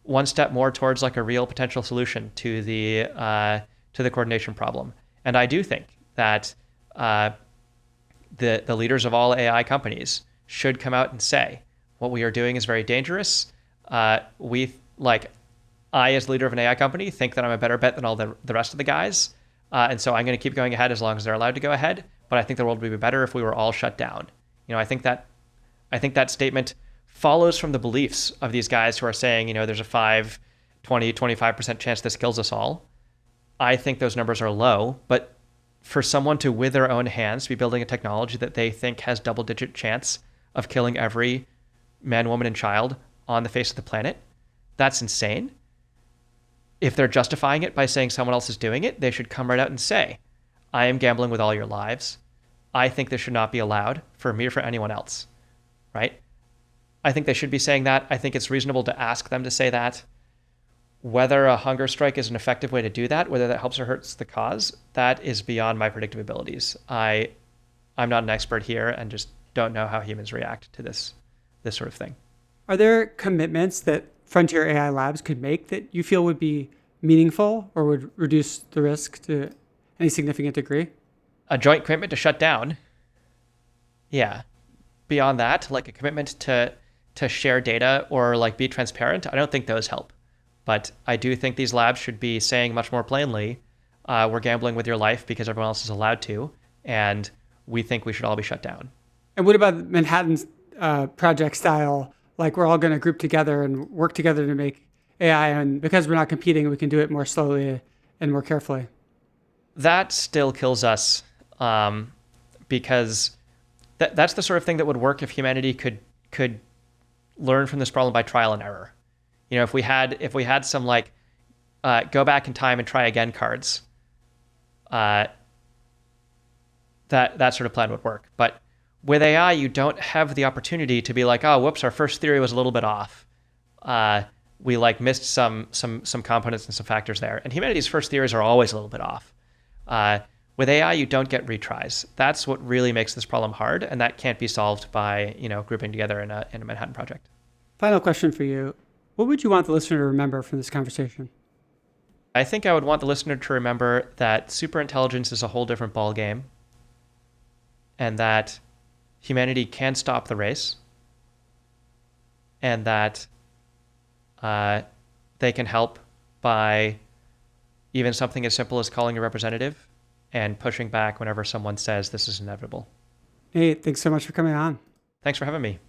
one step more towards like a real potential solution to the coordination problem. And I do think that the leaders of all AI companies should come out and say what we are doing is very dangerous. I, as leader of an AI company, think that I'm a better bet than all the rest of the guys. And so I'm going to keep going ahead as long as they're allowed to go ahead. But I think the world would be better if we were all shut down. I think that statement follows from the beliefs of these guys who are saying, there's a 5, 20, 25% chance this kills us all. I think those numbers are low, but for someone to, with their own hands, be building a technology that they think has double-digit chance of killing every man, woman, and child on the face of the planet, that's insane. If they're justifying it by saying someone else is doing it, they should come right out and say, I am gambling with all your lives. I think this should not be allowed for me or for anyone else, right? I think they should be saying that. I think it's reasonable to ask them to say that. Whether a hunger strike is an effective way to do that, whether that helps or hurts the cause, that is beyond my predictive abilities. I'm not an expert here and just don't know how humans react to this sort of thing. Are there commitments that frontier AI labs could make that you feel would be meaningful or would reduce the risk to any significant degree? A joint commitment to shut down. Yeah. Beyond that, like a commitment to share data or like be transparent, I don't think those help. But I do think these labs should be saying much more plainly, we're gambling with your life because everyone else is allowed to, and we think we should all be shut down. And what about Manhattan Project style? Like we're all going to group together and work together to make AI, and because we're not competing, we can do it more slowly and more carefully. That still kills us because that's the sort of thing that would work if humanity could learn from this problem by trial and error. If we had some like go back in time and try again cards, that sort of plan would work. But with AI, you don't have the opportunity to be like, oh, whoops, our first theory was a little bit off. We like missed some components and some factors there. And humanity's first theories are always a little bit off. With AI, you don't get retries. That's what really makes this problem hard, and that can't be solved by grouping together in a Manhattan Project. Final question for you. What would you want the listener to remember from this conversation? I think I would want the listener to remember that superintelligence is a whole different ballgame, and that humanity can stop the race, and that they can help by even something as simple as calling a representative and pushing back whenever someone says this is inevitable. Nate, thanks so much for coming on. Thanks for having me.